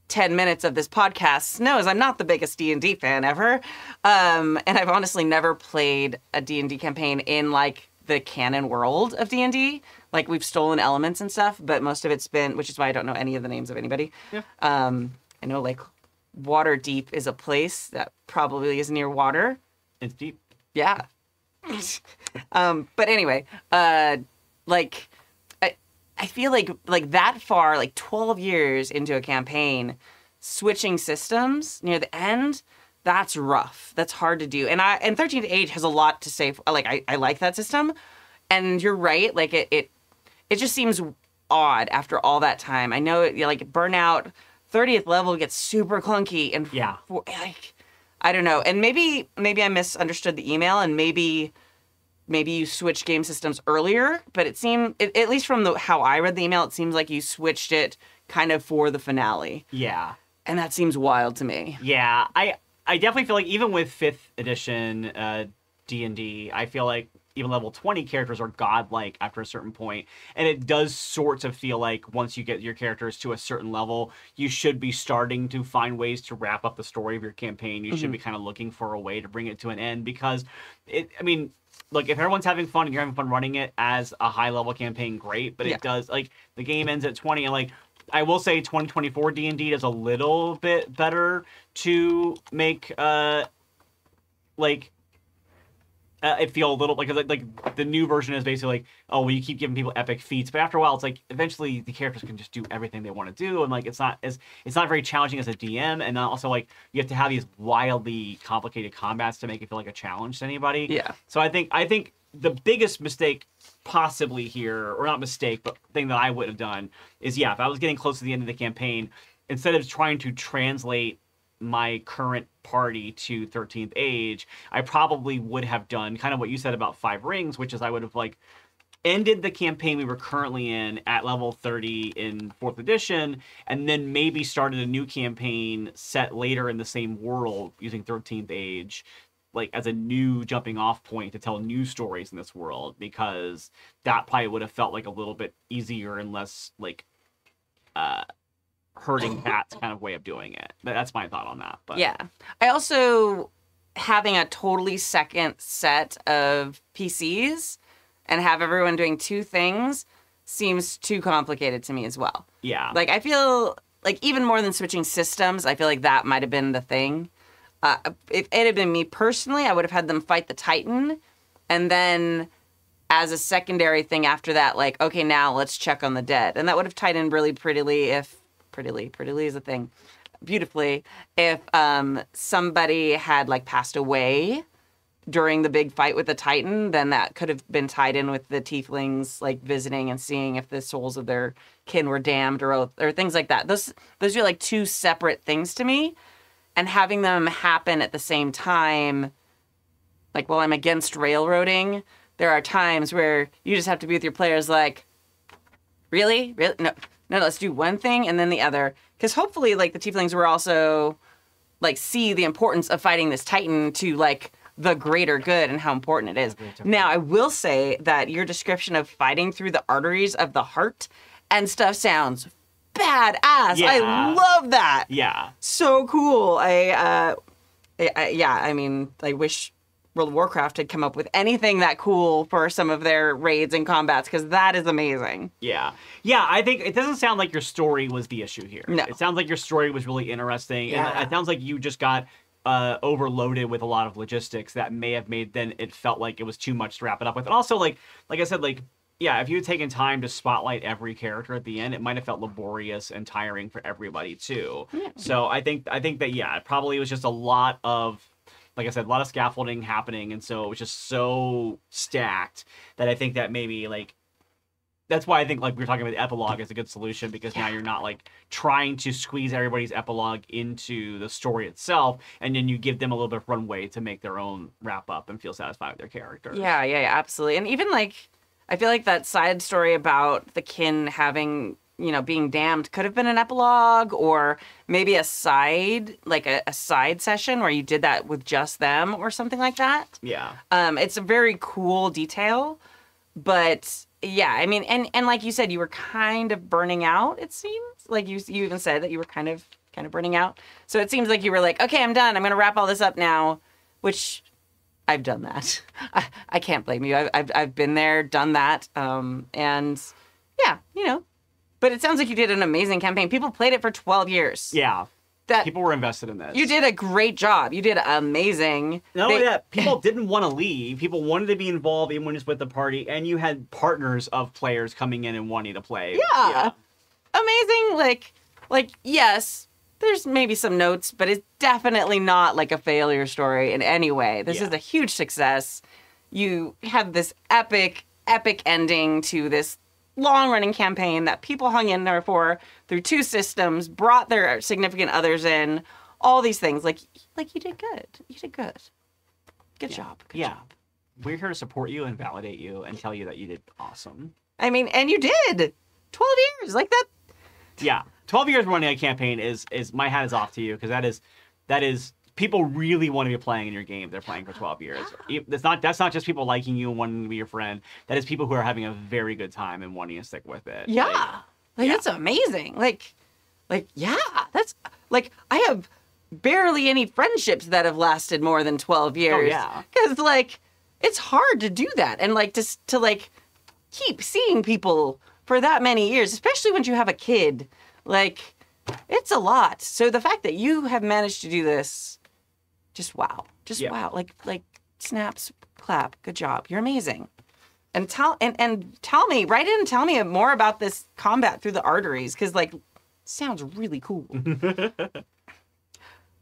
10 minutes of this podcast knows I'm not the biggest D&D fan ever. And I've honestly never played a D&D campaign in like the canon world of D&D. Like we've stolen elements and stuff, but most of it's been, which is why I don't know any of the names of anybody.
Yeah.
I know like Waterdeep is a place that probably is near water.
It's deep.
Yeah. But anyway, like I feel like that far, like 12 years into a campaign, switching systems near the end, that's rough. That's hard to do. And 13th Age has a lot to say. Like I like that system, and you're right. Like it just seems odd after all that time. I know like Burnout 30th level gets super clunky and
yeah.
Like I don't know. And maybe I misunderstood the email, and maybe you switched game systems earlier, but it seemed, at least from how I read the email, it seems like you switched it kind of for the finale.
Yeah.
And that seems wild to me.
Yeah, I definitely feel like even with 5th edition D&D, I feel like even level 20 characters are godlike after a certain point. And it does sort of feel like once you get your characters to a certain level, you should be starting to find ways to wrap up the story of your campaign. You should be kind of looking for a way to bring it to an end because, look, if everyone's having fun and you're having fun running it as a high-level campaign, great. But it does, like, the game ends at 20, and, like, I will say 2024 D&D does a little bit better to make, it feel a little like the new version is basically like, oh, well, you keep giving people epic feats, but after a while, it's like eventually the characters can just do everything they want to do, and like it's not very challenging as a DM, and also like you have to have these wildly complicated combats to make it feel like a challenge to anybody.
Yeah.
So I think the biggest mistake possibly here, or not mistake, but thing that I would have done is, if I was getting close to the end of the campaign, instead of trying to translate my current party to 13th Age, I probably would have done kind of what you said about 5 Rings, which is I would have like ended the campaign we were currently in at level 30 in 4th edition, and then maybe started a new campaign set later in the same world using 13th Age like as a new jumping off point to tell new stories in this world, because that probably would have felt like a little bit easier and less like hurting cats kind of way of doing it. That's my thought on that. But
yeah, I also, having a totally second set of PCs and have everyone doing 2 things seems too complicated to me as well.
Yeah,
like I feel like even more than switching systems, I feel like that might have been the thing. If it had been me personally, I would have had them fight the Titan, and then as a secondary thing after that, like, okay, now let's check on the dead. And that would have tied in really prettily is a thing, beautifully, if somebody had like passed away during the big fight with the Titan, then that could have been tied in with the tieflings like visiting and seeing if the souls of their kin were damned or things like that. Those are like 2 separate things to me. And having them happen at the same time, like while I'm against railroading, there are times where you just have to be with your players like, really? No, let's do one thing and then the other. Because hopefully, like, the tieflings were also, like, see the importance of fighting this Titan to, like, the greater good and how important it is. Now, I will say that your description of fighting through the arteries of the heart and stuff sounds badass.
Yeah.
I love that.
Yeah.
So cool. I mean, I wish World of Warcraft had come up with anything that cool for some of their raids and combats, because that is amazing.
Yeah. Yeah, I think it doesn't sound like your story was the issue here.
No.
It sounds like your story was really interesting.
Yeah.
And it sounds like you just got overloaded with a lot of logistics that may have made then it felt like it was too much to wrap it up with. And also, like I said, like, if you had taken time to spotlight every character at the end, it might have felt laborious and tiring for everybody too.
Yeah.
So I think that it probably was just a lot of, like I said, a lot of scaffolding happening, and so it was just so stacked that I think that maybe like that's why I think like we were talking about the epilogue is a good solution, because now you're not like trying to squeeze everybody's epilogue into the story itself, and then you give them a little bit of runway to make their own wrap up and feel satisfied with their character.
Yeah, absolutely. And even like, I feel like that side story about the kin having, being damned could have been an epilogue, or maybe a side session where you did that with just them or something like that.
Yeah.
It's a very cool detail, but yeah, I mean, and like you said, you were kind of burning out, it seems. Like you even said that you were kind of burning out. So it seems like you were like, okay, I'm done. I'm going to wrap all this up now, which I've done that. I can't blame you. I've been there, done that. And yeah, but it sounds like you did an amazing campaign. People played it for 12 years.
Yeah. People were invested in this.
You did a great job. You did amazing.
Not only that, people didn't want to leave. People wanted to be involved even when it's with the party, and you had partners of players coming in and wanting to play.
Yeah. Amazing. Like yes, there's maybe some notes, but it's definitely not like a failure story in any way. This is a huge success. You have this epic ending to this long-running campaign that people hung in there for through 2 systems, brought their significant others in, all these things. Like you did good. You did good. Good job. Good job.
We're here to support you and validate you and tell you that you did awesome.
I mean, and you did. 12 years. Like that.
Yeah. 12 years running a campaign is my hat is off to you, because that is people really want to be playing in your game. They're playing for 12 years. That's not just people liking you and wanting to be your friend. That is people who are having a very good time and wanting to stick with it.
Yeah. That's amazing. Yeah, that's like, I have barely any friendships that have lasted more than 12 years.
Oh, yeah.
Because like, it's hard to do that. And like, to like keep seeing people for that many years, especially when you have a kid, like it's a lot. So the fact that you have managed to do this, just wow. Wow. Like snaps, clap. Good job. You're amazing. And tell me, write in and tell me more about this combat through the arteries, because like, sounds really cool.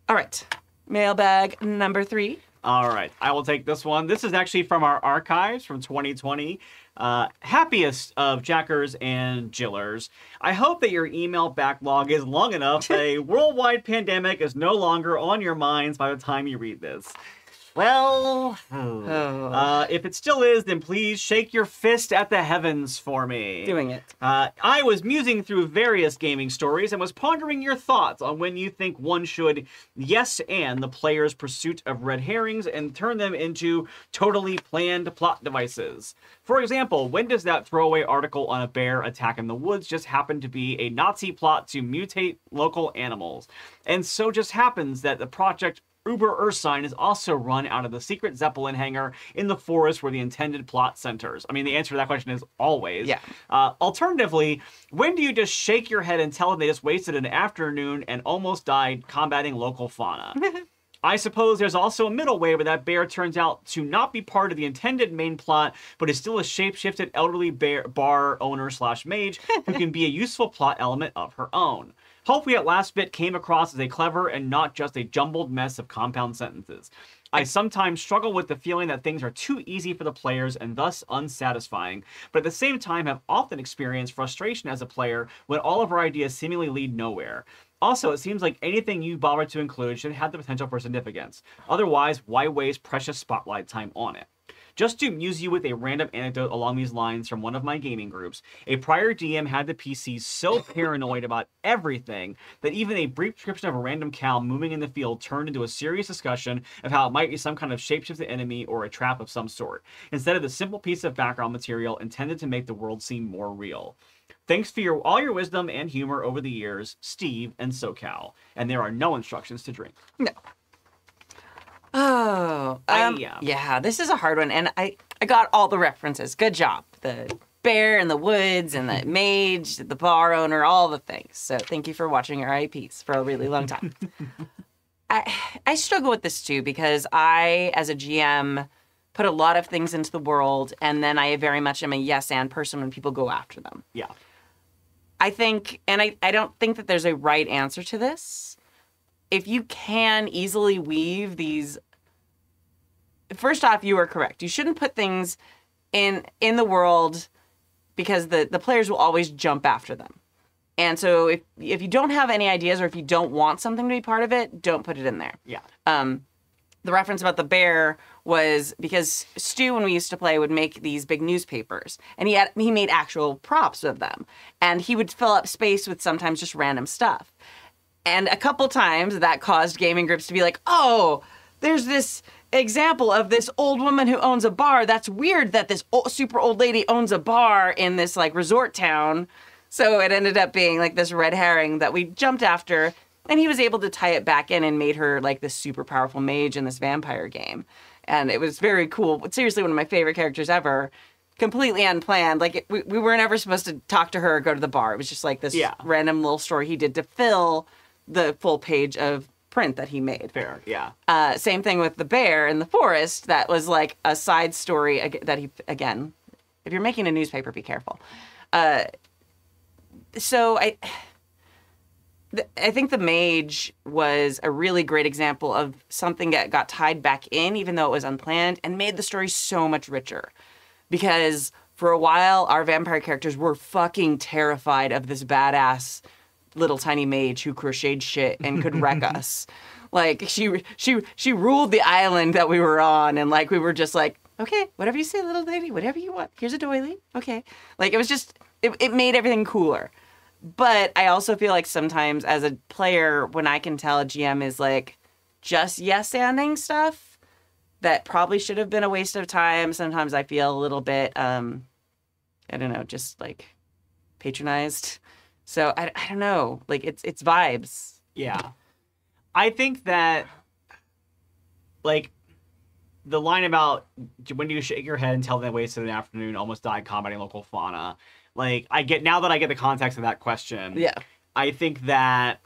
All right. Mailbag number 3.
All right. I will take this one. This is actually from our archives from 2020. Happiest of Jackers and Jillers. I hope that your email backlog is long enough that a worldwide pandemic is no longer on your minds by the time you read this. Well, if it still is, then please shake your fist at the heavens for me.
Doing it.
I was musing through various gaming stories and was pondering your thoughts on when you think one should yes and the player's pursuit of red herrings and turn them into totally planned plot devices. For example, when does that throwaway article on a bear attack in the woods just happen to be a Nazi plot to mutate local animals? And so just happens that the project Uber Ursine is also run out of the secret Zeppelin hangar in the forest where the intended plot centers. I mean, the answer to that question is always.
Yeah.
Alternatively, when do you just shake your head and tell them they just wasted an afternoon and almost died combating local fauna? I suppose there's also a middle way where that bear turns out to not be part of the intended main plot, but is still a shape-shifted elderly bar owner / mage who can be a useful plot element of her own. Hopefully that last bit came across as a clever and not just a jumbled mess of compound sentences. I sometimes struggle with the feeling that things are too easy for the players and thus unsatisfying, but at the same time have often experienced frustration as a player when all of our ideas seemingly lead nowhere. Also, it seems like anything you bother to include should have the potential for significance. Otherwise, why waste precious spotlight time on it? Just to amuse you with a random anecdote along these lines from one of my gaming groups, a prior DM had the PC so paranoid about everything that even a brief description of a random cow moving in the field turned into a serious discussion of how it might be some kind of shapeshifted enemy or a trap of some sort, instead of the simple piece of background material intended to make the world seem more real. Thanks for all your wisdom and humor over the years, Steve and SoCal. And there are no instructions to drink.
No. Oh, yeah, this is a hard one, and I got all the references. Good job. The bear in the woods and the mage, the bar owner, all the things. So thank you for watching our IPs for a really long time. I struggle with this too, because I, as a GM, put a lot of things into the world, and then I very much am a yes and person when people go after them.
Yeah.
I think, and I don't think that there's a right answer to this. If you can easily weave these, first off, you are correct. You shouldn't put things in the world because the players will always jump after them. And so if you don't have any ideas or if you don't want something to be part of it, don't put it in there.
Yeah.
The reference about the bear was because Stu, when we used to play, would make these big newspapers, and he made actual props of them, and he would fill up space with sometimes just random stuff. And a couple times that caused gaming groups to be like, oh, there's this example of this old woman who owns a bar. That's weird that this super old lady owns a bar in this like resort town. So it ended up being like this red herring that we jumped after. And he was able to tie it back in and made her like this super powerful mage in this vampire game. And it was very cool. But seriously, one of my favorite characters ever. Completely unplanned. Like, we were never supposed to talk to her or go to the bar. It was just like this random little story he did to fill the full page of print that he made.
Fair, yeah.
Same thing with the bear in the forest. That was like a side story that he, again, if you're making a newspaper, be careful. So I think the mage was a really great example of something that got tied back in, even though it was unplanned, and made the story so much richer. Because for a while, our vampire characters were fucking terrified of this badass little tiny mage who crocheted shit and could wreck us. Like, she ruled the island that we were on, and like we were just like, okay, whatever you say, little lady, whatever you want. Here's a doily. Okay. Like, it was just, it made everything cooler. But I also feel like sometimes as a player, when I can tell a GM is like just yes-anding stuff that probably should have been a waste of time, sometimes I feel a little bit, I don't know, just like patronized. So I don't know, like it's vibes.
Yeah. I think that, like, the line about when do you shake your head and tell them they wasted an afternoon, almost died combating local fauna. Like, now that I get the context of that question,
yeah,
I think that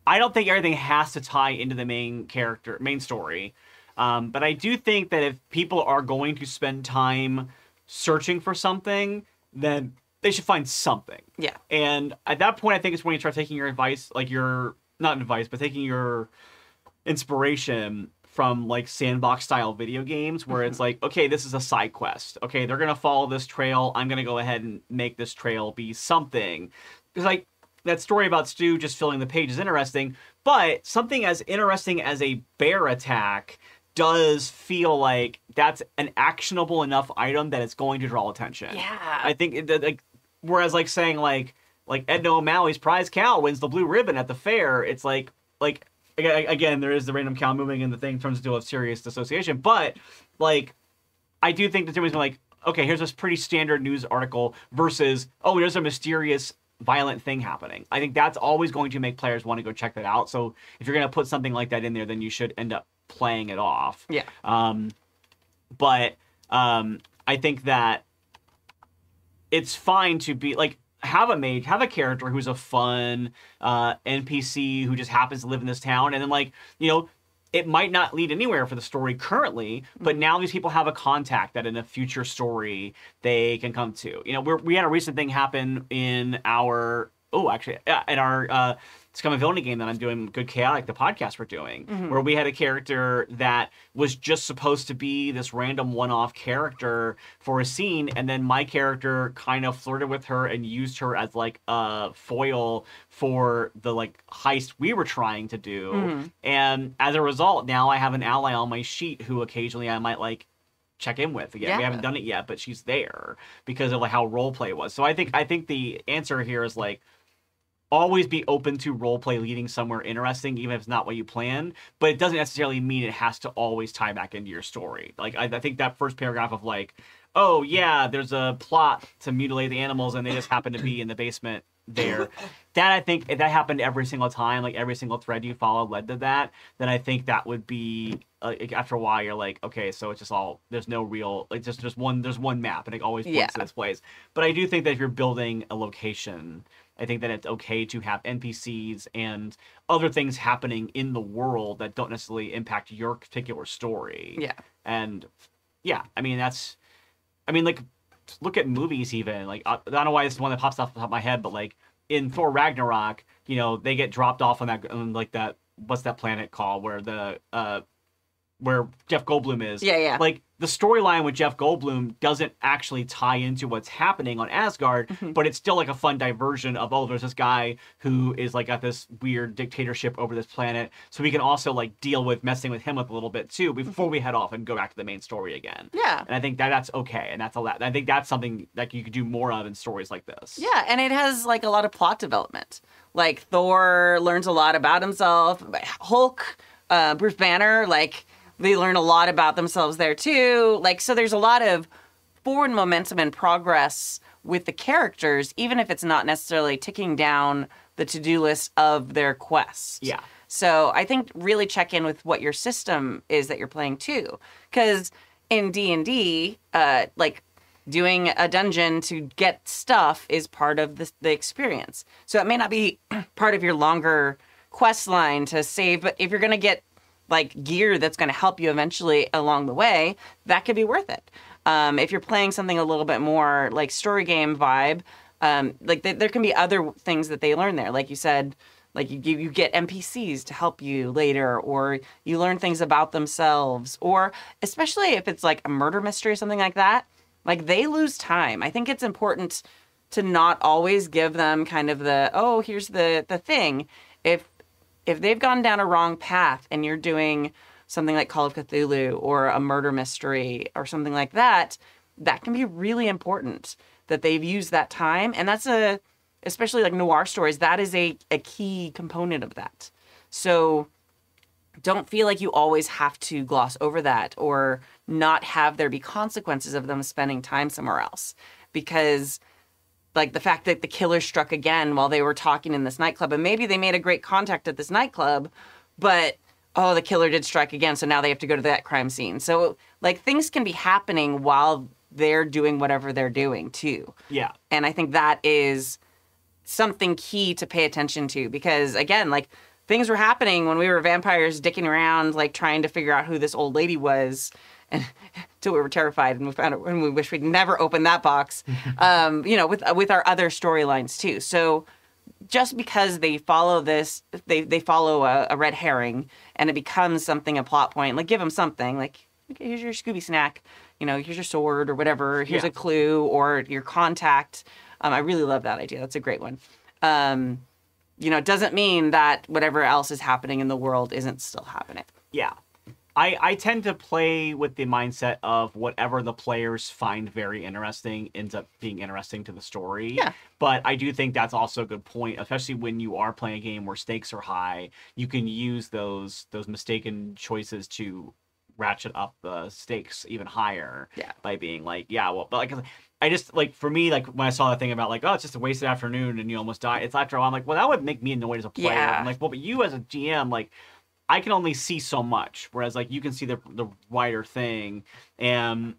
I don't think everything has to tie into the main story. But I do think that if people are going to spend time searching for something, then they should find something. Yeah. And at that point, I think it's when you start taking your advice, like not advice, but taking your inspiration from like sandbox style video games where it's like, okay, this is a side quest. Okay, they're going to follow this trail. I'm going to go ahead and make this trail be something. Because like that story about Stu just filling the page is interesting, but something as interesting as a bear attack does feel like that's an actionable enough item that it's going to draw attention. Yeah. I think like, whereas like saying like Edna O'Malley's prize cow wins the blue ribbon at the fair, it's like again, there is the random cow moving and the thing turns into a serious dissociation. But, like, I do think that somebody's been like, okay, here's this pretty standard news article versus, oh, there's a mysterious, violent thing happening. I think that's always going to make players want to go check that out. So if you're going to put something like that in there, then you should end up playing it off. Yeah. But I think that it's fine to be, like, have a character who's a fun NPC who just happens to live in this town, and then, like, you know, it might not lead anywhere for the story currently, but now these people have a contact that in a future story they can come to. You know, we had a recent thing happen in our in our Scum and Villainy game that I'm doing, Good Chaotic, the podcast we're doing, where we had a character that was just supposed to be this random one-off character for a scene, and then my character kind of flirted with her and used her as like a foil for the like heist we were trying to do. And as a result, now I have an ally on my sheet who occasionally I might like check in with. Again, we haven't done it yet, but she's there because of like how roleplay was. So I think the answer here is like, always be open to roleplay leading somewhere interesting, even if it's not what you planned. But it doesn't necessarily mean it has to always tie back into your story. Like, I think that first paragraph of like, oh yeah, there's a plot to mutilate the animals and they just happen to be in the basement there. That, I think, if that happened every single time, like every single thread you followed led to that, then I think that would be, after a while, you're like, okay, so it's just all, there's no real, like, there's one map and it always points to this place. But I do think that if you're building a location, I think that it's okay to have NPCs and other things happening in the world that don't necessarily impact your particular story. Yeah. And Yeah, I mean like look at movies even. Like I don't know why this is one that pops off the top of my head, but like in Thor Ragnarok, they get dropped off on that what's that planet called where the where Jeff Goldblum is.
Yeah.
Like the storyline with Jeff Goldblum doesn't actually tie into what's happening on Asgard, but it's still like a fun diversion of, oh, there's this guy who is like got this weird dictatorship over this planet. So we can also like deal with messing with him with a little bit too before we head off and go back to the main story again.
Yeah.
And I think that's okay. And I think that's something that you could do more of in stories like this.
Yeah, and it has like a lot of plot development. Like Thor learns a lot about himself. Hulk, Bruce Banner, like they learn a lot about themselves there too. Like, so there's a lot of forward momentum and progress with the characters, even if it's not necessarily ticking down the to-do list of their quest.
Yeah.
So I think really check in with what your system is that you're playing too. Because in D&D, like doing a dungeon to get stuff is part of the experience. So it may not be part of your longer quest line to save, but if you're going to get like gear that's going to help you eventually along the way, that could be worth it. If you're playing something a little bit more like story game vibe, like there can be other things that they learn there. Like you said, like you get NPCs to help you later, or you learn things about themselves, or especially if it's like a murder mystery or something like that, like they lose time. I think it's important to not always give them kind of the, oh, here's the thing. If they've gone down a wrong path and you're doing something like Call of Cthulhu or a murder mystery or something like that, that can be really important that they've used that time. And that's especially like noir stories, that is a key component of that. So don't feel like you always have to gloss over that or not have there be consequences of them spending time somewhere else. Because like the fact that the killer struck again while they were talking in this nightclub, and maybe they made a great contact at this nightclub, but oh, the killer did strike again, so now they have to go to that crime scene. So like things can be happening while they're doing whatever they're doing too.
Yeah.
And I think that is something key to pay attention to, because again, like things were happening when we were vampires dicking around, like trying to figure out who this old lady was, and until we were terrified and we found it, and we wish we'd never opened that box. With our other storylines too. So just because they follow this, they follow a red herring, and it becomes something, a plot point. Like give them something. Like, okay, here's your Scooby snack. Here's your sword or whatever. Here's a clue or your contact. I really love that idea. That's a great one. It doesn't mean that whatever else is happening in the world isn't still happening.
Yeah. I tend to play with the mindset of whatever the players find very interesting ends up being interesting to the story.
Yeah.
But I do think that's also a good point, especially when you are playing a game where stakes are high. You can use those mistaken choices to ratchet up the stakes even higher.
Yeah.
By being like, yeah, well, but like I just like for me, like when I saw the thing about like, oh, it's just a wasted afternoon and you almost die. It's after a while, I'm like, well, that would make me annoyed as a player.
Yeah.
I'm like, well, but you as a GM, like, I can only see so much, whereas like you can see the wider thing. And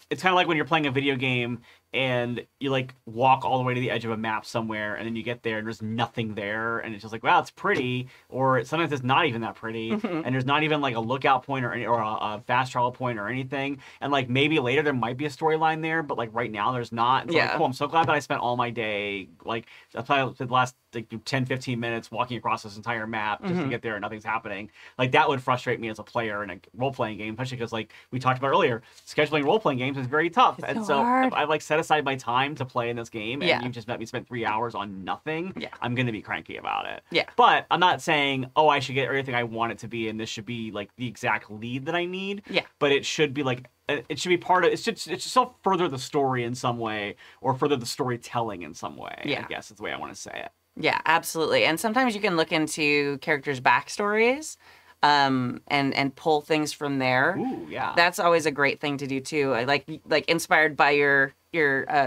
it's kind of like when you're playing a video game and you like walk all the way to the edge of a map somewhere, and then you get there and there's nothing there, and it's just like, wow, it's pretty, or sometimes it's not even that pretty, and there's not even like a lookout point or a fast travel point or anything, and like maybe later there might be a storyline there, but like right now there's not. It's like, cool, I'm so glad that I spent all my day, like I spent the last like 10-15 minutes walking across this entire map just to get there and nothing's happening. Like that would frustrate me as a player in a role-playing game, especially because like we talked about earlier, scheduling role-playing games is very tough.
It's
and
so hard.
If I like set aside my time to play in this game and
Yeah.
you just let me spend 3 hours on nothing,
Yeah.
I'm gonna be cranky about it.
Yeah.
But I'm not saying, oh, I should get everything I want it to be and this should be like the exact lead that I need.
Yeah.
But it should be like it should be part of it should still further the story in some way or further the storytelling in some way.
Yeah.
I guess is the way I want to say it.
Yeah, absolutely. And sometimes you can look into characters' backstories and pull things from there.
Ooh, yeah.
That's always a great thing to do too. I like inspired by your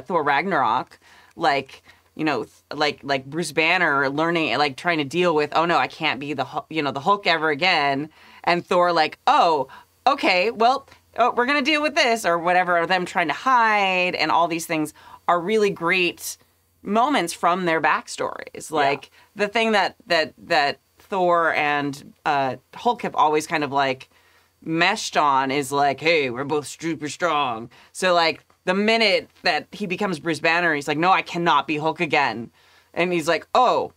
Thor Ragnarok, like Bruce Banner learning, like trying to deal with, oh no, I can't be the Hulk ever again, and Thor like, oh, okay, well, we're gonna deal with this or whatever. Or them trying to hide, and all these things are really great moments from their backstories. Like the thing that Thor and Hulk have always kind of like meshed on is like, hey, we're both super strong. So like the minute that he becomes Bruce Banner, he's like, no, I cannot be Hulk again. And he's like, oh,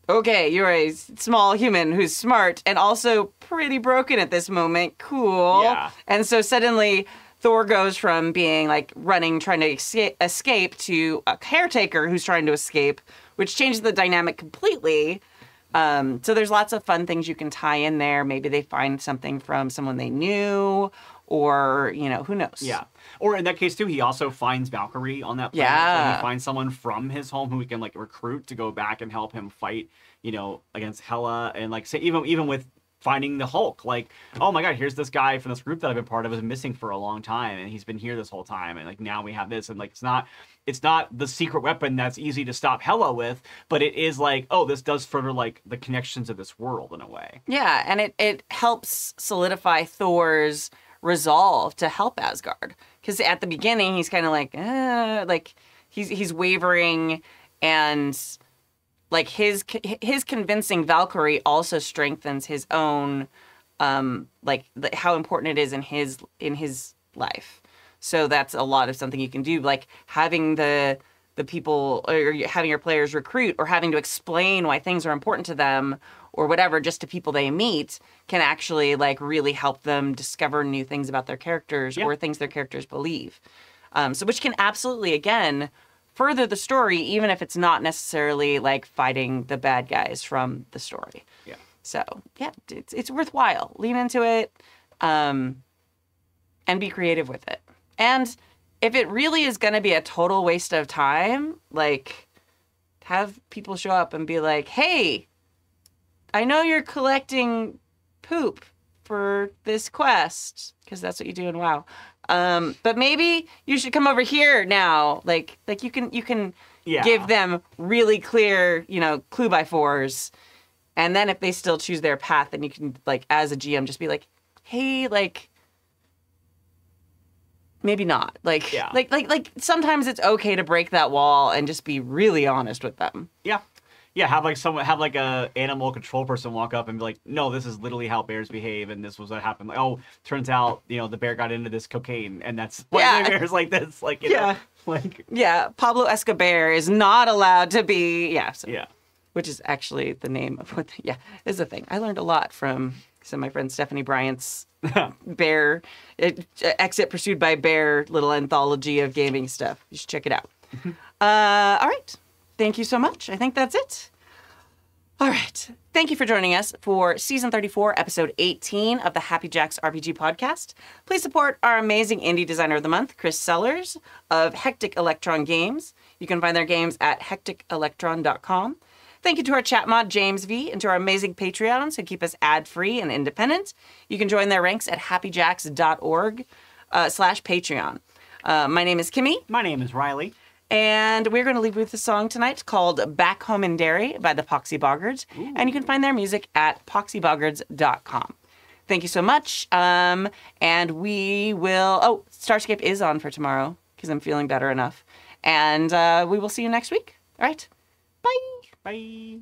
okay, you're a small human who's smart and also pretty broken at this moment. Cool.
Yeah.
And so suddenly Thor goes from being like running, trying to escape to a caretaker who's trying to escape, which changes the dynamic completely. So there's lots of fun things you can tie in there. Maybe they find something from someone they knew, or, you know, who knows?
Yeah. Or in that case, too, he also finds Valkyrie on that planet.
Yeah.
So he finds someone from his home who he can, like, recruit to go back and help him fight, you know, against Hela. And, like, say, even with finding the Hulk, like, oh my god, here's this guy from this group that I've been part of, is missing for a long time, and he's been here this whole time, and like now we have this, and like it's not the secret weapon that's easy to stop Hela with, but it is like, oh, this does further like the connections of this world in a way.
Yeah, and it helps solidify Thor's resolve to help Asgard, because at the beginning he's kind of like he's wavering, and like his convincing Valkyrie also strengthens his own how important it is in his life. So that's a lot of something you can do, like having the people, or having your players recruit, or having to explain why things are important to them or whatever, just to people they meet, can actually like really help them discover new things about their characters, or things their characters believe. So which can absolutely, again, further the story, even if it's not necessarily like fighting the bad guys from the story.
Yeah.
So yeah, it's worthwhile. Lean into it, and be creative with it. And if it really is going to be a total waste of time, like have people show up and be like, hey, I know you're collecting poop for this quest, because that's what you do in WoW. But maybe you should come over here now. Like you can give them really clear, you know, clue by fours. And then if they still choose their path, then you can, like, as a GM, just be like, hey, like, maybe not. Like, like sometimes it's okay to break that wall and just be really honest with them.
Yeah. Yeah, have like a animal control person walk up and be like, no, this is literally how bears behave, and this was what happened. Like, oh, turns out, you know, the bear got into this cocaine, and that's why the bear's like this. Like, you know, like,
Pablo Escobar is not allowed to be. Which is actually the name of what. Is the thing. I learned a lot from some of my friend Stephanie Bryant's bear exit pursued by bear little anthology of gaming stuff. You should check it out. All right. Thank you so much. I think that's it. All right. Thank you for joining us for Season 34, Episode 18 of the Happy Jacks RPG podcast. Please support our amazing Indie Designer of the Month, Chris Sellers of Hectic Electron Games. You can find their games at hecticelectron.com. Thank you to our chat mod, James V, and to our amazing Patreons who keep us ad-free and independent. You can join their ranks at happyjacks.org/Patreon. My name is Kimmy.
My name is Riley.
And we're going to leave with a song tonight called Back Home in Derry by the Poxy Boggards. Ooh. And you can find their music at poxyboggards.com. Thank you so much. And we will... Oh, Starscape is on for tomorrow because I'm feeling better enough. And we will see you next week. All right. Bye.
Bye.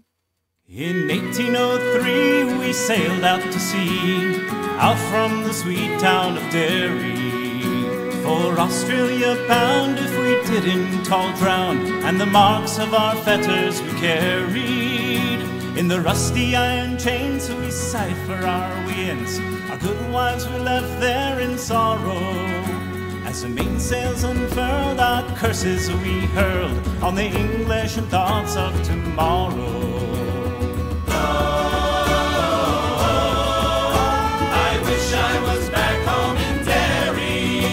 In 1803 we sailed out to sea, out from the sweet town of Derry. For Australia bound if we didn't all drown, and the marks of our fetters we carried. In the rusty iron chains we sighed for our winds, our good wives we left there in sorrow. As the mainsails unfurled, our curses we hurled on the English and thoughts of tomorrow. I wish I was back home in Derry.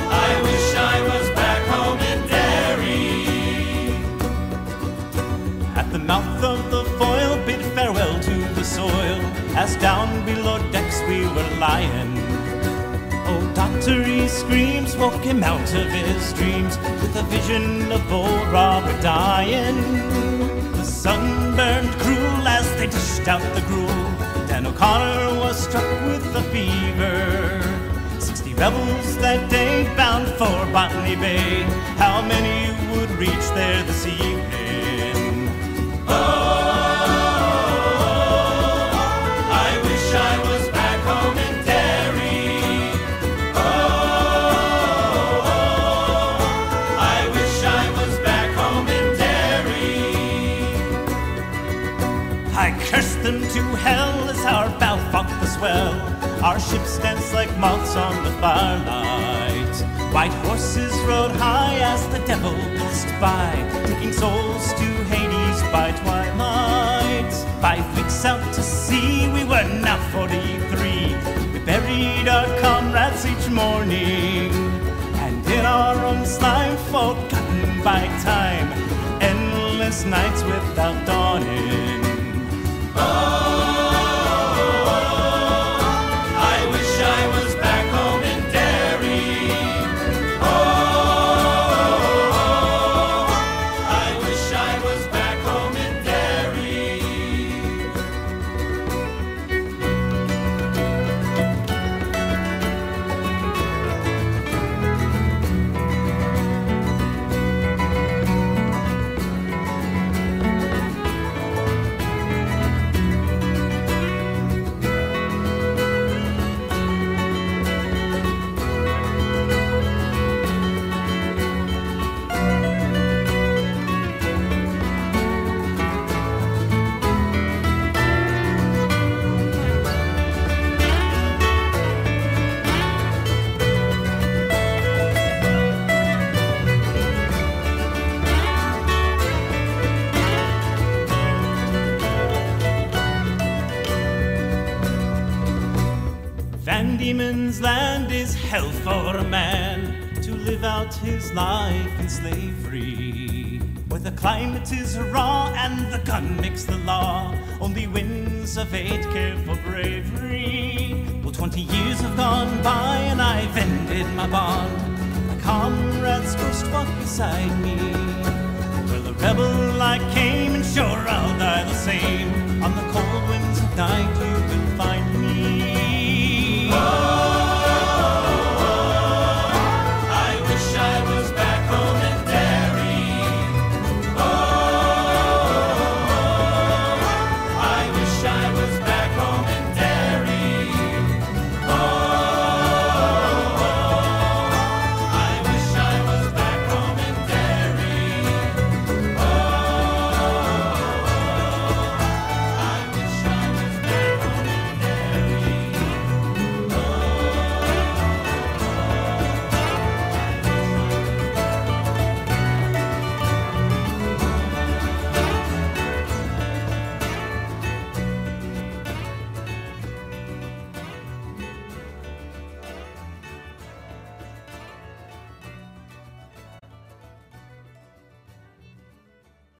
I wish I was back home in Derry. At the mouth of the foil bid farewell to the soil, as down below decks we were lying. Oh, Doctor screams woke him out of his dreams with a vision of old Robert dying. The sun burned cruel as they dished out the gruel. Dan O'Connor was struck with a fever. 60 rebels that day bound for Botany Bay. How many would reach there this evening? Oh, Our ships danced like moths on the firelight. White horses rode high as the devil passed by, taking souls to Hades by twilight. 5 weeks out to sea, we were now 43. We buried our comrades each morning, and in our own slime, forgotten by time, endless nights without dawning. I wish I was back home in Derry. I wish I was back home in Derry. Van Diemen's Land is hell for a man to live out his life in slavery, where the climate is raw and the gun makes the law. Only winds of fate care for bravery. Well, 20 years have gone by and I've ended my bond. My comrade's ghost walked beside me. Well, a rebel I came, and sure I'll die the same. On the cold winds of night you will